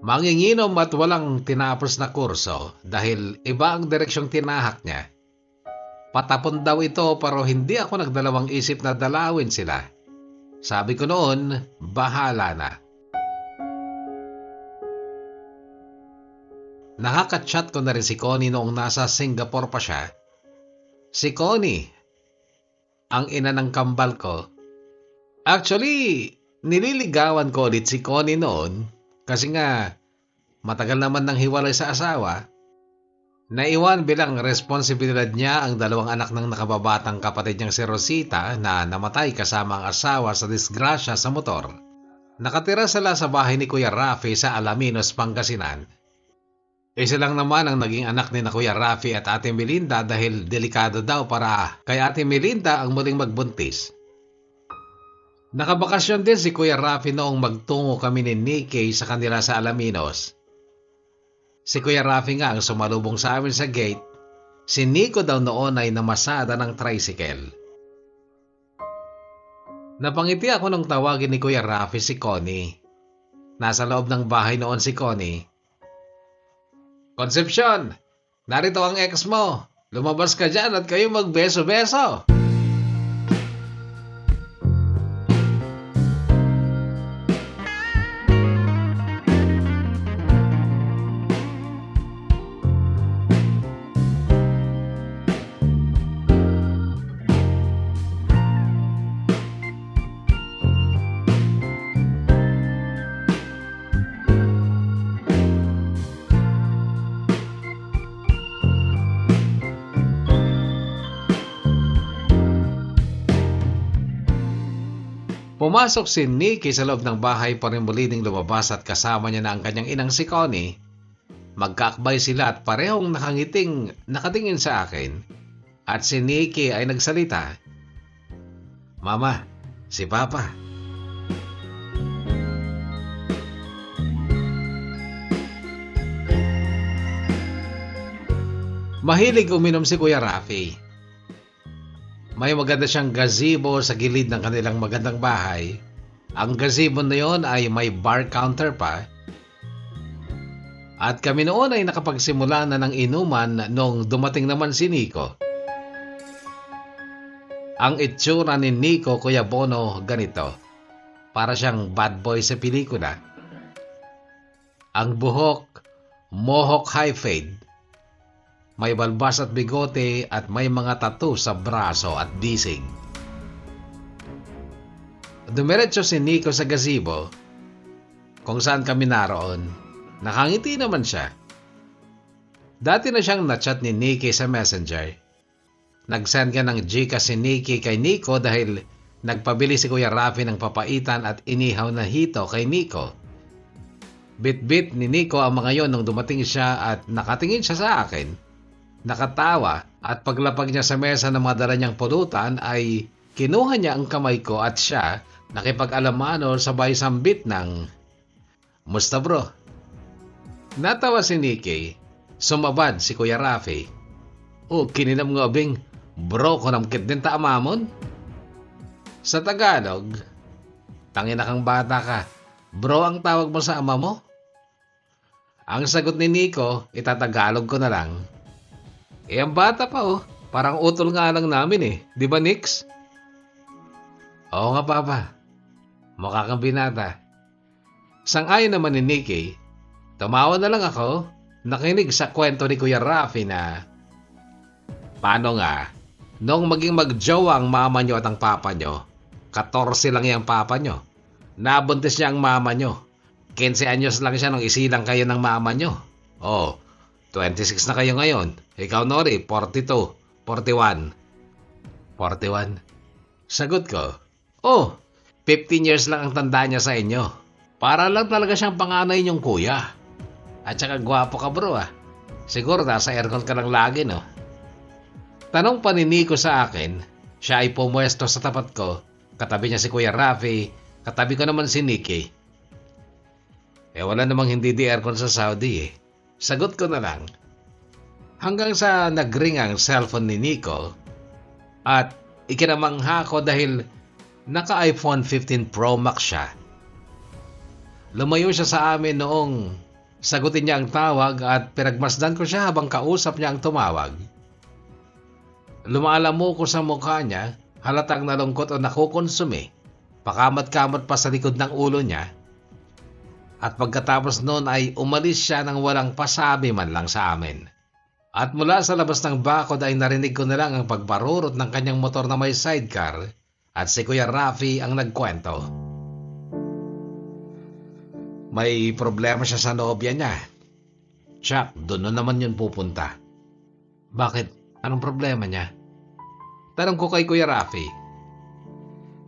Speaker 3: Manginginom at walang tinapos na kurso dahil iba ang direksyong tinahak niya. Patapon daw ito pero hindi ako nagdalawang isip na dalawin sila. Sabi ko noon, bahala na. Nakaka-chat ko na rin si Connie noong nasa Singapore pa siya. Si Connie, ang ina ng kambal ko. Actually, nililigawan ko ulit si Connie noon kasi nga matagal naman nang hiwalay sa asawa. Naiwan bilang responsibilidad niya ang dalawang anak ng nakababatang kapatid niyang si Rosita na namatay kasama ang asawa sa disgrasya sa motor. Nakatira sila sa bahay ni Kuya Rafi sa Alaminos, Pangasinan. Isa lang naman ang naging anak ni na Kuya Rafi at Ate Melinda dahil delikado daw para kay Ate Melinda ang muling magbuntis. Nakabakasyon din si Kuya Rafi noong magtungo kami ni Nikki sa kanila sa Alaminos. Si Kuya Rafi nga ang sumalubong sa amin sa gate. Si Nico daw noon ay namasada ng tricycle. Napangiti ako nung tawagin ni Kuya Rafi si Connie. Nasa loob ng bahay noon si Connie. Concepcion, narito ang ex mo. Lumabas ka dyan at kayo magbeso-beso. Pumasok si Nikki sa loob ng bahay pa rin muli ding lumabas at kasama niya na ang kanyang inang si Connie. Magkaakbay sila at parehong nakatingin sa akin. At si Nikki ay nagsalita. Mama, si Papa. Mahilig uminom si Kuya Rafi. May maganda siyang gazebo sa gilid ng kanilang magandang bahay. Ang gazebo na yon ay may bar counter pa. At kami noon ay nakapagsimula na ng inuman nung dumating naman si Nico. Ang itsura ni Nico, Kuya Bono, ganito. Para siyang bad boy sa pelikula. Ang buhok, mohawk high fade. May balbas at bigote at may mga tattoo sa braso at bisig. Dumiretso si Nico sa gazebo kung saan kami naroon. Nakangiti naman siya. Dati na siyang na-chat ni Nikki sa Messenger. Nag-send ka ng Gcash si Nikki kay Nico dahil nagpabili si Kuya Rafi ng papaitan at inihaw na hito kay Nico. Bit-bit ni Nico ang mga yon nung dumating siya at nakatingin siya sa akin. Nakatawa at paglapag niya sa mesa ng mga dala niyang pulutan ay kinuha niya ang kamay ko at siya nakipag-alamano sabay sambit ng "Musta bro?" Natawa si Nikki. Sumabad si Kuya Rafi. "Oh, kininam nga bing, bro ko namkit din ta amamon?" Sa Tagalog, "Tangina kang bata ka, bro ang tawag mo sa ama mo?" Ang sagot ni Nico, itatagalog ko na lang. Ang bata pa parang utol nga lang namin di ba Nix? Oo nga Papa, mukha kang binata. Sang-ayon naman ni Nikki, tumawa na lang ako, nakinig sa kwento ni Kuya Rafi na, paano nga, nung maging magjowa ang mama nyo at ang papa nyo, 14 lang yung papa nyo, nabuntis niya ang mama nyo, 15 anyos lang siya nung isilang kayo ng mama nyo. 26 na kayo ngayon. Ikaw, Nori, 42, 41. 41? Sagot ko, 15 years lang ang tanda niya sa inyo. Para lang talaga siyang panganay niyong kuya. At saka gwapo ka bro ah. Siguro nasa aircon ka lang lagi no? Tanong pa ni Nico sa akin, siya ay pumwesto sa tapat ko, katabi niya si Kuya Rafi, katabi ko naman si Nikki. Wala namang hindi di aircon sa Saudi eh. Sagot ko na lang. Hanggang sa nagring ang cellphone ni Nico at ikinamangha ko dahil naka iPhone 15 Pro Max siya. Lumayo siya sa amin noong sagutin niya ang tawag at pinagmasdan ko siya habang kausap niya ang tumawag. Lumaalamo ko sa mukha niya, halatang nalungkot o nakukonsumi. Pakamat-kamot pa sa likod ng ulo niya. At pagkatapos noon ay umalis siya nang walang pasabi man lang sa amin. At mula sa labas ng bakod ay narinig ko na lang ang pagbarurot ng kanyang motor na may sidecar at si Kuya Rafi ang nagkwento. May problema siya sa nobya niya. Chuck, doon na naman yun pupunta. Bakit? Anong problema niya? Tanong ko kay Kuya Rafi.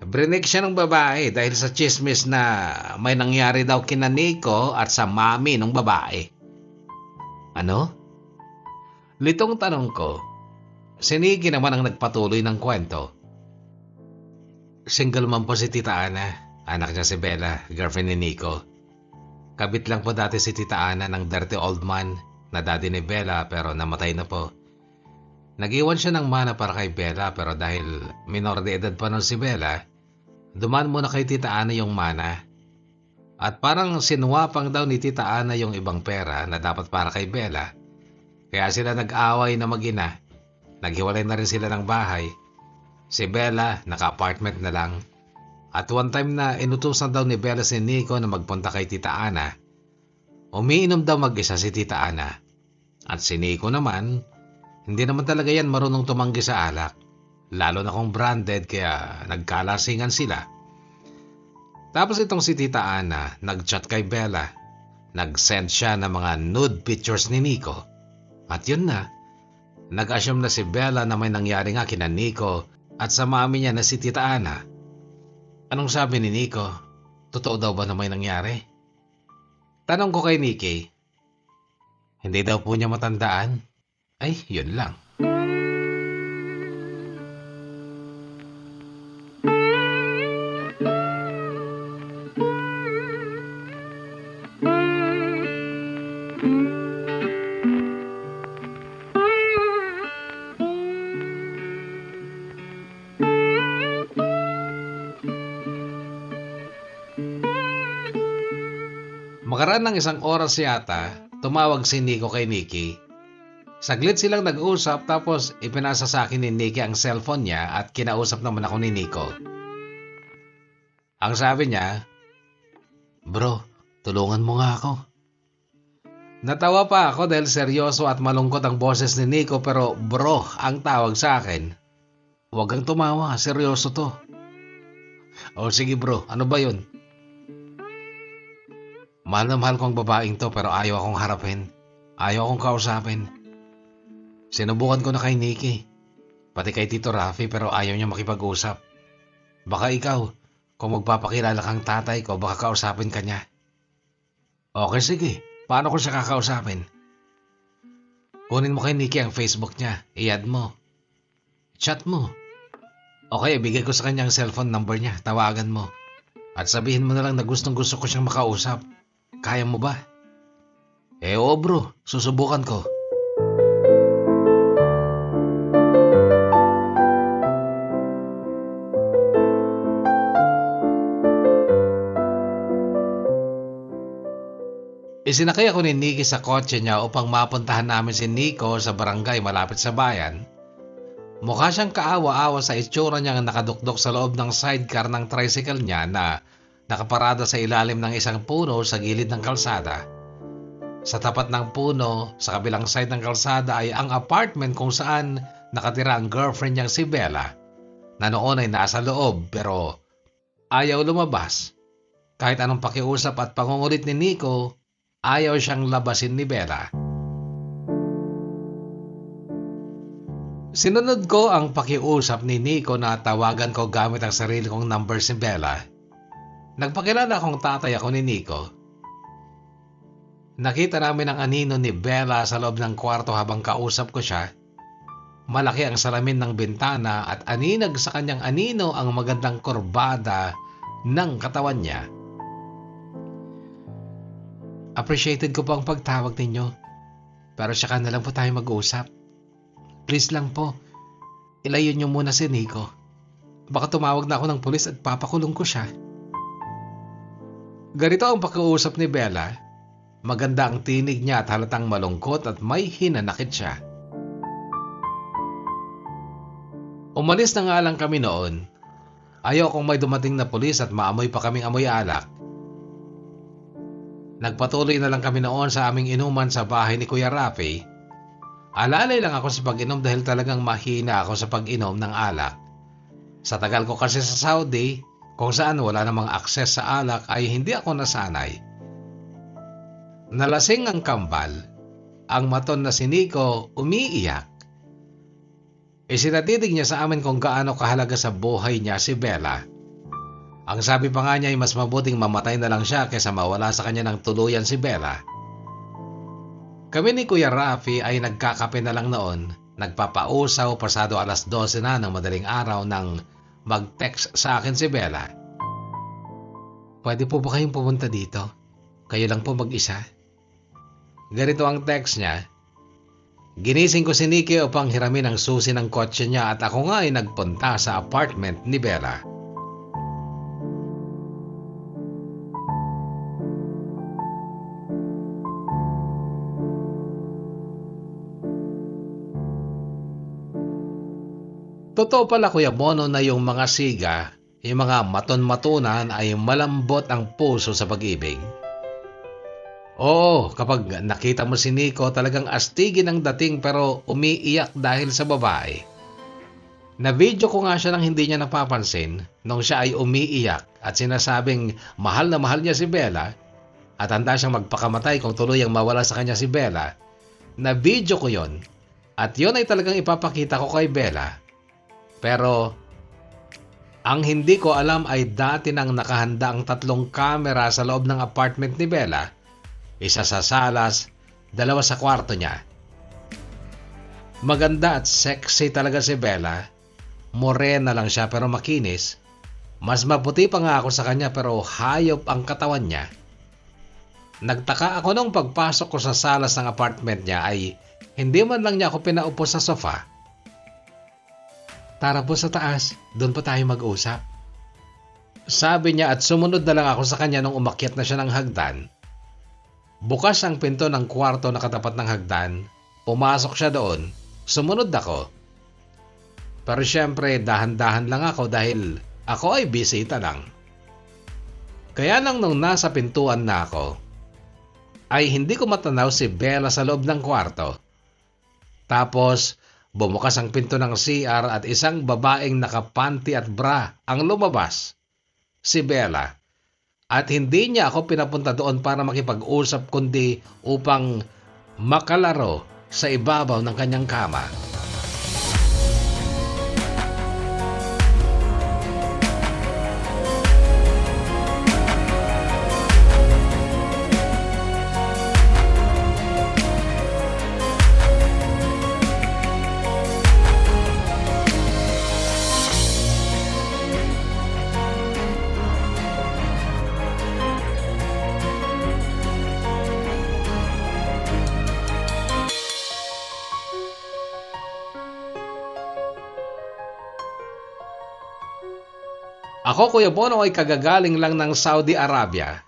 Speaker 3: Brinik siya ng babae dahil sa chismis na may nangyari daw kina Nico at sa mami ng babae. Ano? Litong tanong ko. Si Nikki naman ang nagpatuloy ng kwento. Single mom po si Tita Ana. Anak niya si Bella, girlfriend ni Nico. Kabit lang po dati si Tita Ana ng dirty old man na daddy ni Bella pero namatay na po. Nag-iwan siya ng mana para kay Bella pero dahil minor de edad pa nun si Bella, dumaan muna kay Tita Ana yung mana. At parang sinuwapang daw ni Tita Ana yung ibang pera na dapat para kay Bella. Kaya sila nag-away na mag-ina. Naghiwalay na rin sila ng bahay. Si Bella naka-apartment na lang. At one time na inutusan daw ni Bella si Nico na magpunta kay Tita Ana. Umiinom daw mag-isa si Tita Ana. At si Nico naman, hindi naman talaga yan marunong tumanggi sa alak. Lalo na kung branded kaya nagkalasingan sila. Tapos itong si Tita Ana, nag-chat kay Bella. Nag-send siya ng mga nude pictures ni Nico. At yun na, nag-assume na si Bella na may nangyari nga kina Nico at sa mami niya na si Tita Ana. Anong sabi ni Nico? Totoo daw ba na may nangyari? Tanong ko kay Nikki. Hindi daw po niya matandaan. Ay, yun lang. Makaraan ng isang oras yata, tumawag si Nico kay Nikki. Saglit silang nag-usap tapos ipinasa sa akin ni Nikki ang cellphone niya at kinausap naman ako ni Nico. Ang sabi niya, "Bro, tulungan mo nga ako." Natawa pa ako dahil seryoso at malungkot ang boses ni Nico pero bro ang tawag sa akin. Huwag kang tumawa, seryoso to. O sige bro, ano ba yun? Mahal na mahal ko ang babaeng to pero ayaw akong harapin. Ayaw akong kausapin. Sinubukan ko na kay Nikki. Pati kay Tito Rafi pero ayaw niya makipag-usap. Baka ikaw, kung magpapakilala kang tatay ko, baka kausapin ka niya. Okay, sige. Paano ko siya kakausapin? Kunin mo kay Nikki ang Facebook niya. I-add mo. Chat mo. Okay, ibigay ko sa kanya ang cellphone number niya. Tawagan mo. At sabihin mo na lang na gustong gusto ko siyang makausap. Kaya mo ba? Oo bro, susubukan ko. Isinakay ako ni Nikki sa kotse niya upang mapuntahan namin si Nico sa barangay malapit sa bayan. Mukha siyang kaawa-awa sa itsura niya nakadukdok sa loob ng sidecar ng tricycle niya na nakaparada sa ilalim ng isang puno sa gilid ng kalsada. Sa tapat ng puno, sa kabilang side ng kalsada ay ang apartment kung saan nakatira ang girlfriend niyang si Bella, na noon ay nasa loob pero ayaw lumabas. Kahit anong pakiusap at pangungulit ni Nico, ayaw siyang labasin ni Bella. Sinunod ko ang pakiusap ni Nico na tawagan ko gamit ang sarili kong number si Bella. Nagpakilala akong tatay ako ni Nico. Nakita namin ang anino ni Bella sa loob ng kwarto habang kausap ko siya. Malaki ang salamin ng bintana at aninag sa kanyang anino ang magandang kurbada ng katawan niya. Appreciated ko po ang pagtawag ninyo. Pero saka na lang po tayo mag-usap. Please lang po, ilayo niyo muna si Nico. Baka tumawag na ako ng pulis at papakulong ko siya. Ganito ang pag-uusap ni Bella. Maganda ang tinig niya at halatang malungkot at may hinanakit siya. Umalis na nga lang kami noon. Ayokong may dumating na pulis at maamoy pa kaming amoy alak. Nagpatuloy na lang kami noon sa aming inuman sa bahay ni Kuya Rafi. Alalay lang ako sa pag-inom dahil talagang mahina ako sa pag-inom ng alak. Sa tagal ko kasi sa Saudi, kung saan wala namang akses sa alak ay hindi ako nasanay. Nalasing ang kambal. Ang maton na si Nico umiiyak. Isinatidig niya sa amin kung gaano kahalaga sa buhay niya si Bella. Ang sabi pa nga niya ay mas mabuting mamatay na lang siya kaysa mawala sa kanya ng tuluyan si Bella. Kami ni Kuya Rafi ay nagkakape na lang noon. Nagpapausaw pasado 12:00 na ng madaling araw nang mag-text sa akin si Bella. Pwede po ba kayong pumunta dito? Kayo lang po mag-isa? Ganito ang text niya. Ginising ko si Nikki upang hiramin ang susi ng kotse niya at ako nga ay nagpunta sa apartment ni Bella. Totoo pala Kuya Bono na yung mga siga, yung mga maton-matunan ay malambot ang puso sa pag-ibig. Oo, kapag nakita mo si Nico talagang astigin ang dating pero umiiyak dahil sa babae. Na-video ko nga siya nang hindi niya napapansin nung siya ay umiiyak at sinasabing mahal na mahal niya si Bella at handa siyang magpakamatay kung tuluyang mawala sa kanya si Bella. Na-video ko yon at yon ay talagang ipapakita ko kay Bella. Pero ang hindi ko alam ay dati nang nakahanda ang 3 kamera sa loob ng apartment ni Bella. Isa sa salas, 2 sa kwarto niya. Maganda at sexy talaga si Bella. Morena lang siya pero makinis. Mas maputi pa nga ako sa kanya pero hayop ang katawan niya. Nagtaka ako nung pagpasok ko sa salas ng apartment niya ay hindi man lang niya ako pinaupo sa sofa. Tara po sa taas, doon po tayo mag-usap. Sabi niya at sumunod na lang ako sa kanya nung umakyat na siya ng hagdan. Bukas ang pinto ng kwarto na katapat ng hagdan. Pumasok siya doon. Sumunod ako. Pero syempre dahan-dahan lang ako dahil ako ay bisita lang. Kaya lang nung nasa pintuan na ako, ay hindi ko matanaw si Bella sa loob ng kwarto. Tapos bumukas ang pinto ng CR at isang babaeng nakapanty at bra ang lumabas. Si Bella. At hindi niya ako pinapunta doon para makipag-usap kundi upang makalaro sa ibabaw ng kanyang kama. Ako Kuya Bono ay kagagaling lang ng Saudi Arabia.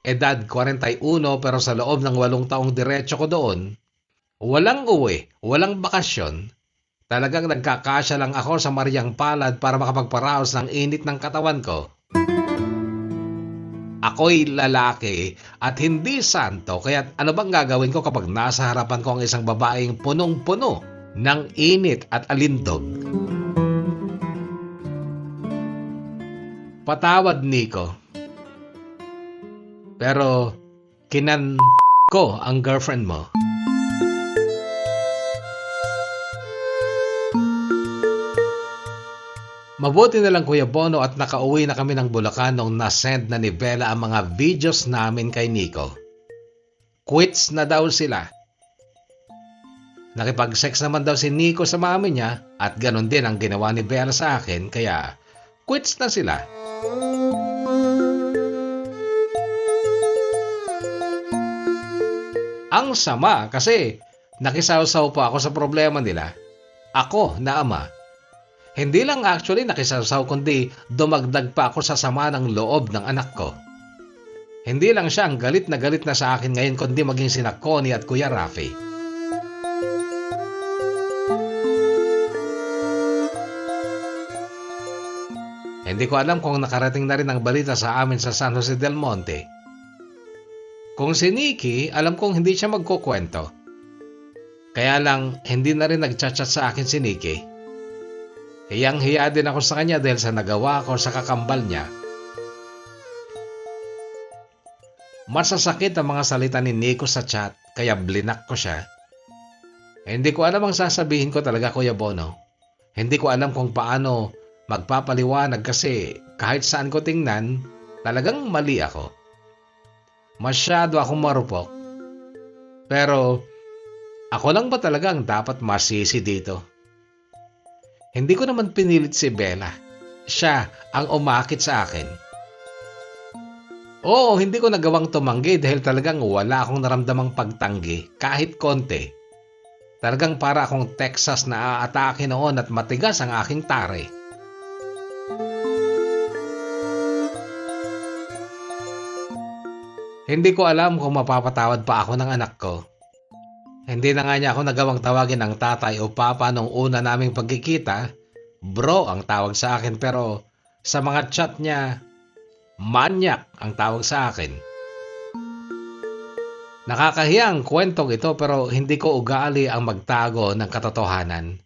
Speaker 3: Edad 41 pero sa loob ng 8 taong diretso ko doon, walang uwi, walang bakasyon. Talagang nagkakasya lang ako sa Mariang Palad para makapagparaos ng init ng katawan ko. Ako'y lalaki at hindi santo kaya ano bang gagawin ko kapag nasa harapan ko ang isang babaeng punong-puno ng init at alindog? Patawad, Nico. Pero kinan ko ang girlfriend mo. Mabuti na lang Kuya Bono at nakauwi na kami ng Bulacan nung nasend na ni Bella ang mga videos namin kay Nico. quits na daw sila. Nakipag-sex naman daw si Nico sa mami niya at ganon din ang ginawa ni Bella sa akin kaya quits na sila. Ang sama kasi nakisawsaw pa ako sa problema nila. Ako na ama. Hindi lang actually nakisawsaw kundi dumagdag pa ako sa sama ng loob ng anak ko. Hindi lang siya ang galit na sa akin ngayon kundi maging sina Connie at Kuya Rafi. Hindi ko alam kung nakarating na rin ang balita sa amin sa San Jose del Monte. Kung si Nikki, alam kong hindi siya magkukwento. Kaya lang, hindi na rin nagchat-chat sa akin si Nikki. Hiyang-hiya din ako sa kanya dahil sa nagawa ko sa kakambal niya. Masasakit ang mga salita ni Nico sa chat, kaya blinak ko siya. Hindi ko alam ang sasabihin ko talaga, Kuya Bono. Hindi ko alam kung paano magpapaliwanag kasi kahit saan ko tingnan, talagang mali ako. Masyado akong marupok. Pero ako lang ba talaga ang dapat masisi dito? Hindi ko naman pinilit si Bella. Siya ang umakit sa akin. Oo, hindi ko nagawang tumanggi dahil talagang wala akong naramdamang pagtanggi kahit konti. Talagang para akong Texas na aatake noon at matigas ang aking tare. Hindi ko alam kung mapapatawad pa ako ng anak ko. Hindi na nga niya ako nagawang tawagin ng tatay o papa nung una naming pagkikita. Bro ang tawag sa akin pero sa mga chat niya, manyak ang tawag sa akin. Nakakahiya ang kwentong ito pero hindi ko ugali ang magtago ng katotohanan.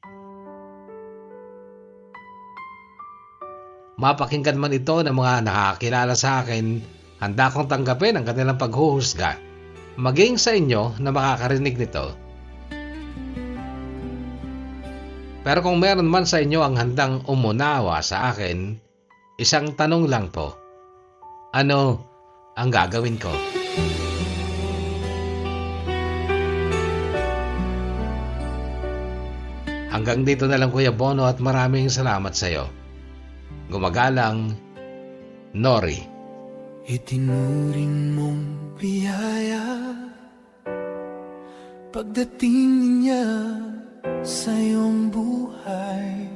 Speaker 3: Mapakinggan man ito ng mga nakakilala sa akin, handa kong tanggapin ang kanilang paghuhusga, maging sa inyo na makakarinig nito. Pero kung meron man sa inyo ang handang umunawa sa akin, isang tanong lang po. Ano ang gagawin ko? Hanggang dito na lang, Kuya Bono, at maraming salamat sa iyo. Gumagalang, Nori.
Speaker 4: Itinuring mong biyaya pagdating niya sa iyong buhay.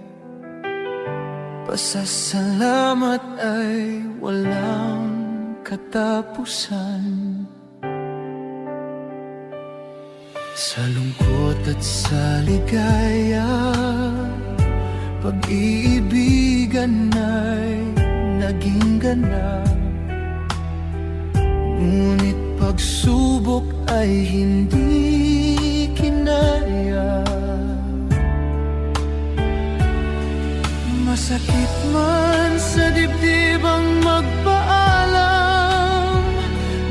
Speaker 4: Pasasalamat ay walang katapusan. Sa lungkot at sa ligaya, pag-iibigan ay naging ganap. Ngunit pagsubok ay hindi kinaya. Masakit man sa dibdib ang magpaalam,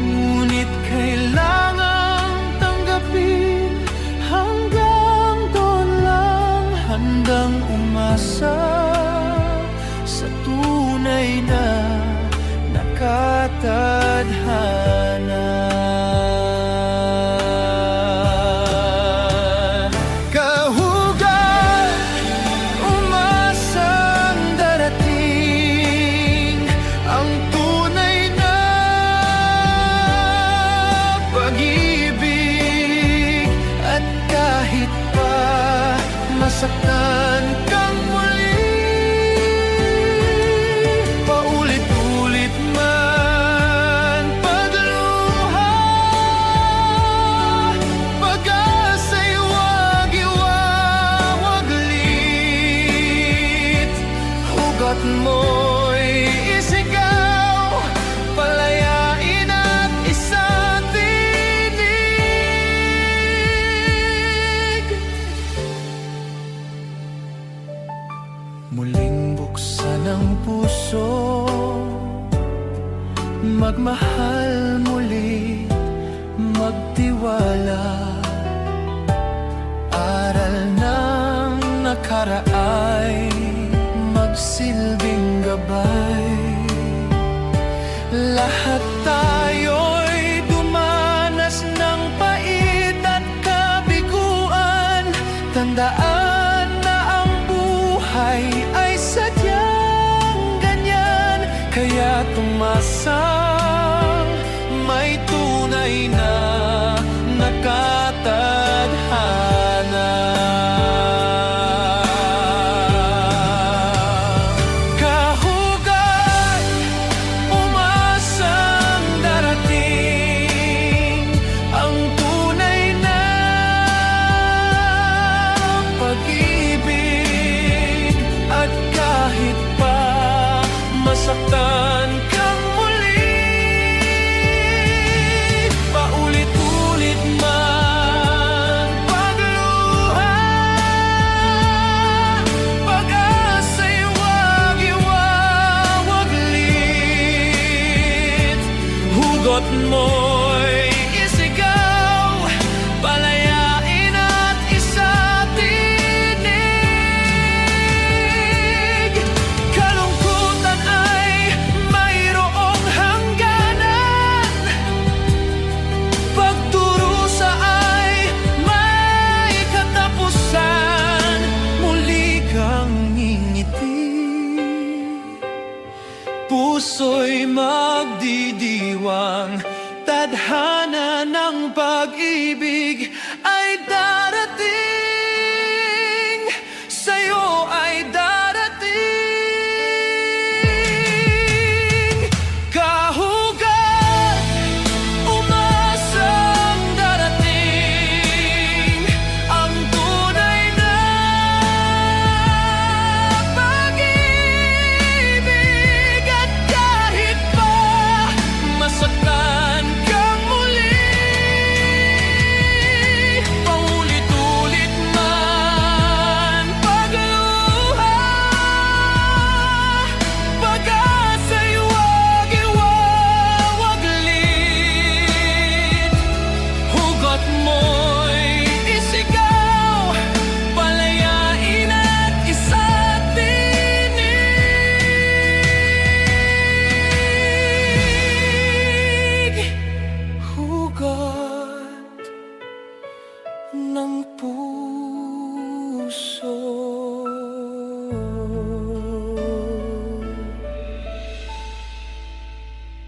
Speaker 4: ngunit kailangang tanggapin. Hanggang doon lang, handang umasa sa tunay na nakatadhana. Kahugat, umasang darating ang tunay na pag-ibig. At kahit pa masaktan kang muli, paulit-ulit man pagluha, pag-asa'y wag iwawaglit. Hugat mo'y isigaw, palayain at isatinig. Muling buksan ang puso, magmahal muli, magtiwala. Aral ng nakaraay, magsilbing gabay. Lahat tayo'y dumanas ng ng puso.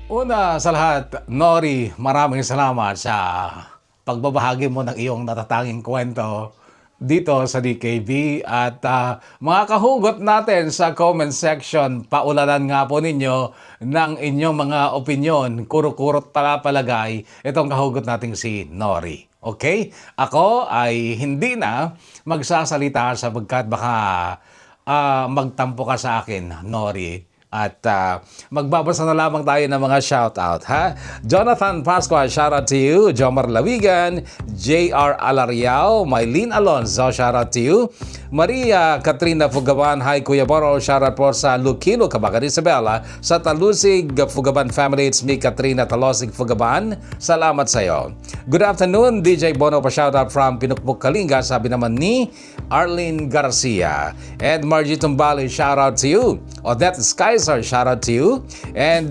Speaker 1: Una sa lahat, Nori, maraming salamat sa pagbabahagi mo ng iyong natatanging kwento dito sa DKB. At mga kahugot natin sa comment section, paulanan nga po ninyo ng inyong mga opinyon. Kuro-kurot palagay itong kahugot nating si Nori. Okay? Ako ay hindi na magsasalita sapagkat baka magtampo ka sa akin, Nori. At magbabasa na lamang tayo ng mga shoutout, ha? Jonathan Pascua, shoutout to you. Jomar Lawigan, J.R. Alariao, Mylene Alonzo, shoutout to you. Maria Katrina Fugaban, hi Kuya Boro, shoutout po sa Lukilo, Kabagan Isabela. Sa Talusig Fugaban family, it's me, Katrina Talusig Fugaban. Salamat sa iyo. Good afternoon, DJ Bono, pa shoutout from Pinukpuk, Kalinga. Sabi naman ni Arlene Garcia. And Margie Tumbali, shoutout to you. Odette Skyzer, shoutout to you. And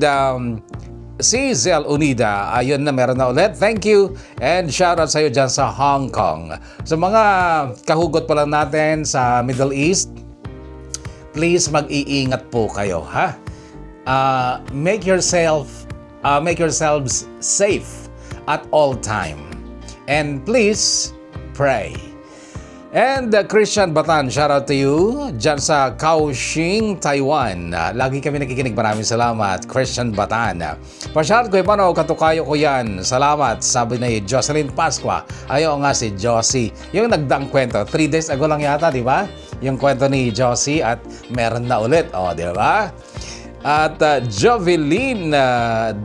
Speaker 1: si Zel Unida, ayun na, meron na ulit. Thank you. And shoutout sa iyo dyan sa Hong Kong. Sa mga kahugot pa lang natin sa Middle East, please mag-iingat po kayo, ha? Make yourselves safe at all time. And please pray. And Christian Batan, shoutout to you dyan sa Kaohsiung, Taiwan. Lagi kami nakikinig. Maraming salamat, Christian Batan. Pa-shoutout ko paano, katukayo ko yan. Salamat, sabi ni Jocelyn Pascua. Ayaw nga si Josie. Yung nagdaang kwento, 3 days ago lang yata, di ba? Yung kwento ni Josie at meron na ulit. O, di ba? At Joveline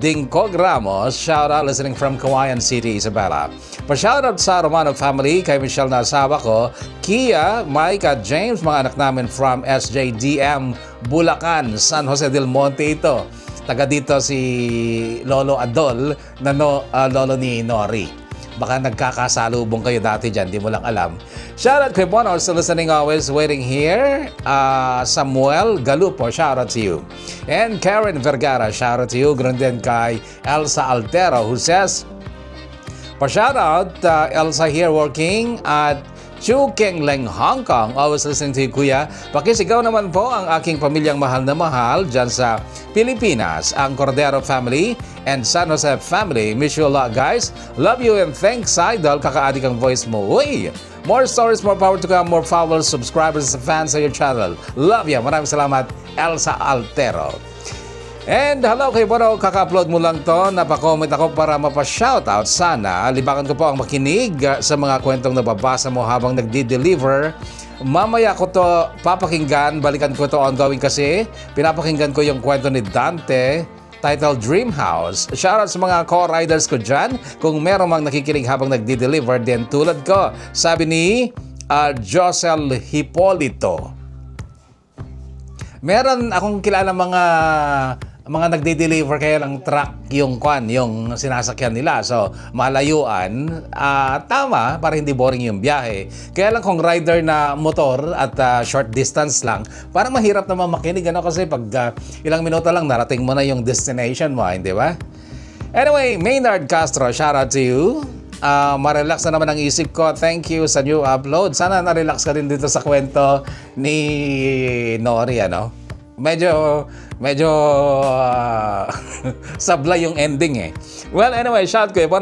Speaker 1: Dingcog Ramos, shoutout listening from Kawayan City, Isabela. Pa-shoutout sa Romano family, kay Michelle na asawa ko, Kia, Mike at James, mga anak namin from SJDM, Bulacan, San Jose del Monte ito. Taga dito si Lolo Adol, na lolo ni Nori. Baka nagkakasalubong kayo dati dyan, di mo lang alam. Shoutout kay Bono, still listening always, waiting here. Samuel Galupo, shoutout to you. And Karen Vergara, shoutout to you. Ganoon din kay Elsa Altero, who says, pa-shoutout, Elsa here working at Chu Keng Leng, Hong Kong. Always listening to you, Kuya. Pakisigaw naman po ang aking pamilyang mahal na mahal dyan sa Pilipinas, ang Cordero family and San Jose family. Miss you a lot, guys. Love you and thanks, Idol. Kakaadik ang voice mo. Uy! More stories, more power to come, more followers, subscribers, fans sa your channel. Love you. Maraming salamat, Elsa Altero. And hello kay Bono, kaka-upload mo lang to, napakomment ako para mapa-shoutout. Sana, libakan ko po ang makinig sa mga kwentong nababasa mo habang nagdi-deliver. Mamaya ko to papakinggan, balikan ko to ongoing kasi pinapakinggan ko yung kwento ni Dante, titled Dream House. Shoutout sa mga co-riders ko dyan, kung meron mang nakikinig habang nagdi-deliver din tulad ko. Sabi ni Josel Hipolito. Meron akong kilala mga nagde-deliver kaya lang truck yung sinasakyan nila. So, malayuan. Tama, para hindi boring yung biyahe. Kaya lang kung rider na motor at short distance lang, parang mahirap naman makinig. Kasi pag ilang minuto lang, narating mo na yung destination mo, hindi ba? Anyway, Maynard Castro, shout out to you. Ma-relax na naman ang isip ko. Thank you sa new upload. Sana na-relax ka din dito sa kwento ni Nori, Medyo sablay yung ending eh. Well, anyway, shout ko po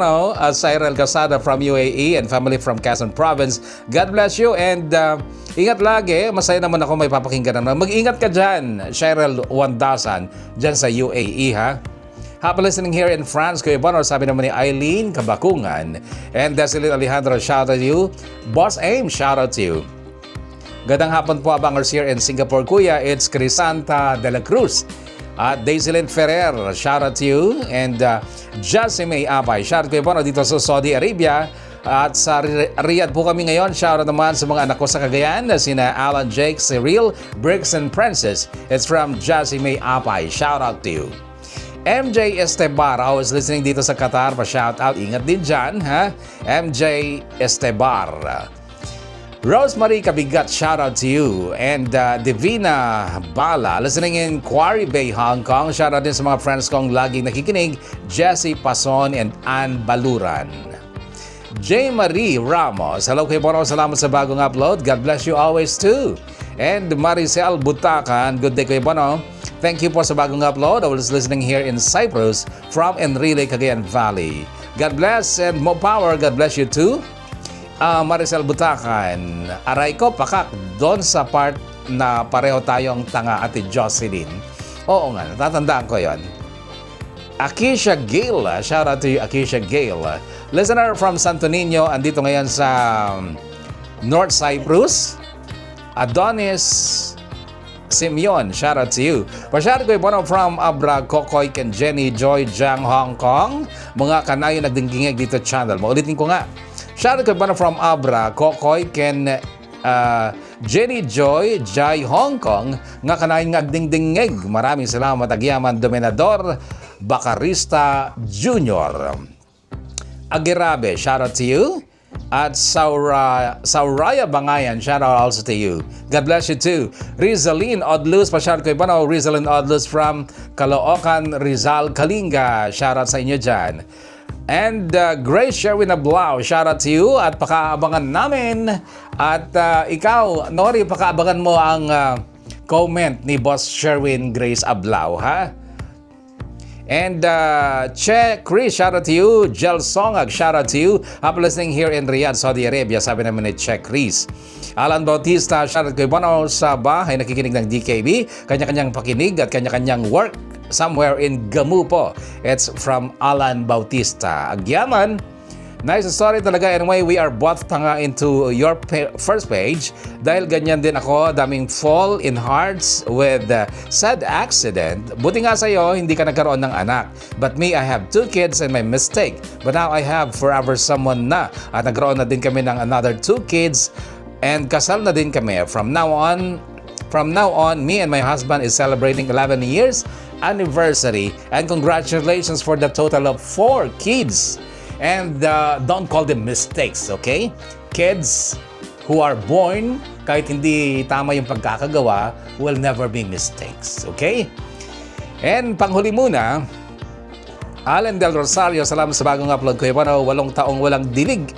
Speaker 1: Cyril Casada from UAE and family from Quezon Province. God bless you and ingat lagi. Masaya naman ako may papakinggan naman. Mag-ingat ka dyan, Cyril Wandasan, dyan sa UAE, ha? Happy listening here in France, Kuya Bono. Sabi naman ni Eileen Kabakungan. And Desilit Alejandro, shout out to you. Boss Aim, shout out to you. Gandang hapon po, abangers here in Singapore, Kuya. It's Crisanta de la Cruz. At Daisilin Ferrer, shout out to you. And Jasmine Apay, shout out Kuya Bono dito sa Saudi Arabia. At sa Riyadh po kami ngayon. Shout out naman sa mga anak ko sa Cagayan, sina Alan, Jake, Cyril, Briggs, and Princess. It's from Jasmine Apay. Shout out to you. MJ Estebar, always listening dito sa Qatar. Pa-shout out, ingat din dyan, ha? MJ Estebar. Rosemary Kabigat, shout out to you. And Divina Bala, listening in Quarry Bay, Hong Kong. Shout out din sa mga friends kong laging nakikinig, Jessie Pason and Ann Baluran. J. Marie Ramos. Hello Kuya Bono, salamat sa bagong upload. God bless you always too. And Maricel Butacan, good day Kuya Bono. Thank you po sa bagong upload. I was listening here in Cyprus from Enrile, Cagayan Valley. God bless and more power. God bless you too. Maricel Butacan, aray ko pakak doon sa part na pareho tayong tanga, Ate Jocelyn. Oo nga, natatandaan ko yon. Akisha Gale, shout out to you Akisha Gale. Listener from Santo Niño, andito ngayon sa North Cyprus. Adonis Simeon, shout out to you. Pa-shout ko yung from Abra, Kokoy, Ken Jenny, Joy, Jang, Hong Kong. Mga kanayo nagdingingig dito channel. Maulitin ko nga. Shout out ko yung from Abra, Kokoy, Ken Jenny, Joy, Jai, Hong Kong. Nga kanayo nagdingingig. Maraming salamat. Agyaman Dominador Bacarista Jr. Agirabe, shout out to you. At Sauraya Bangayan, shout out also to you. God bless you too. Rizaline Odlus, pa-shout ko iba Rizaline Odlus from Caloocan, Rizal, Kalinga. Shout out sa inyo dyan. And Grace Sherwin Ablao, shout out to you. At pakaabangan namin. At ikaw, Nori, pakaabangan mo ang comment ni Boss Sherwin Grace Ablao, ha? And Che Chris, shout out to you. Jel Songag, shout out to you. I'm listening here in Riyadh, Saudi Arabia. Sabi naman ni Che Chris. Alan Bautista, shout out kay Bono sa bahay nakikinig ng DKB. Kanya-kanyang pakinig at kanya-kanyang work somewhere in Gamu po. It's from Alan Bautista. Agyaman. Nice story talaga. Anyway, we are both tanga into your first page. Dahil ganyan din ako, daming fall in hearts with sad accident. Buti nga sa'yo, hindi ka nagkaroon ng anak. But me, I have 2 kids and my mistake. But now I have forever someone na. At nagkaroon na din kami ng another 2 kids. And kasal na din kami. From now on, me and my husband is celebrating 11 years anniversary. And congratulations for the total of 4 kids. And don't call them mistakes, okay? Kids who are born, kahit hindi tama yung pagkakagawa, will never be mistakes, okay? And panghuli muna, Allen Del Rosario, salamat sa bagong upload ko. 8 taong walang dilig.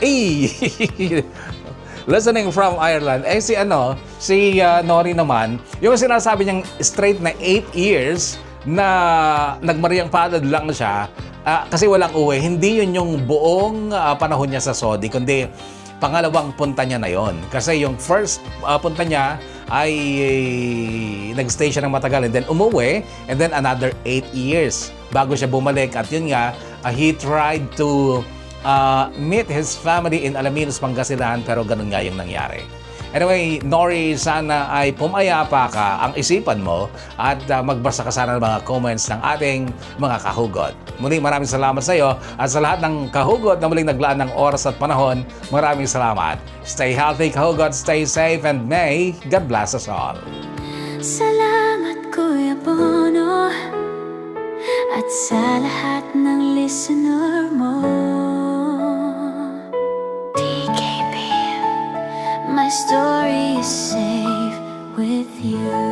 Speaker 1: Listening from Ireland. Si Nori naman, yung sinasabi niyang straight na 8 years na nagmariang palad lang siya, kasi walang uwi. Hindi yun yung buong panahon niya sa Saudi, kundi pangalawang punta niya na yon. Kasi yung first punta niya ay nag-stay siya ng matagal and then umuwi and then another 8 years bago siya bumalik. At yun nga, he tried to meet his family in Alaminos, Pangasinan, pero ganun nga yung nangyari. Anyway, Nori, sana ay pumayapa ka ang isipan mo at magbasa ka sana ng mga comments ng ating mga kahugot. Muli, maraming salamat sa iyo at sa lahat ng kahugot na muling naglaan ng oras at panahon, maraming salamat. Stay healthy, kahugot, stay safe, and may God bless us all.
Speaker 2: Salamat Kuya Bono at sa lahat ng listener mo. DKB, my story is safe with you.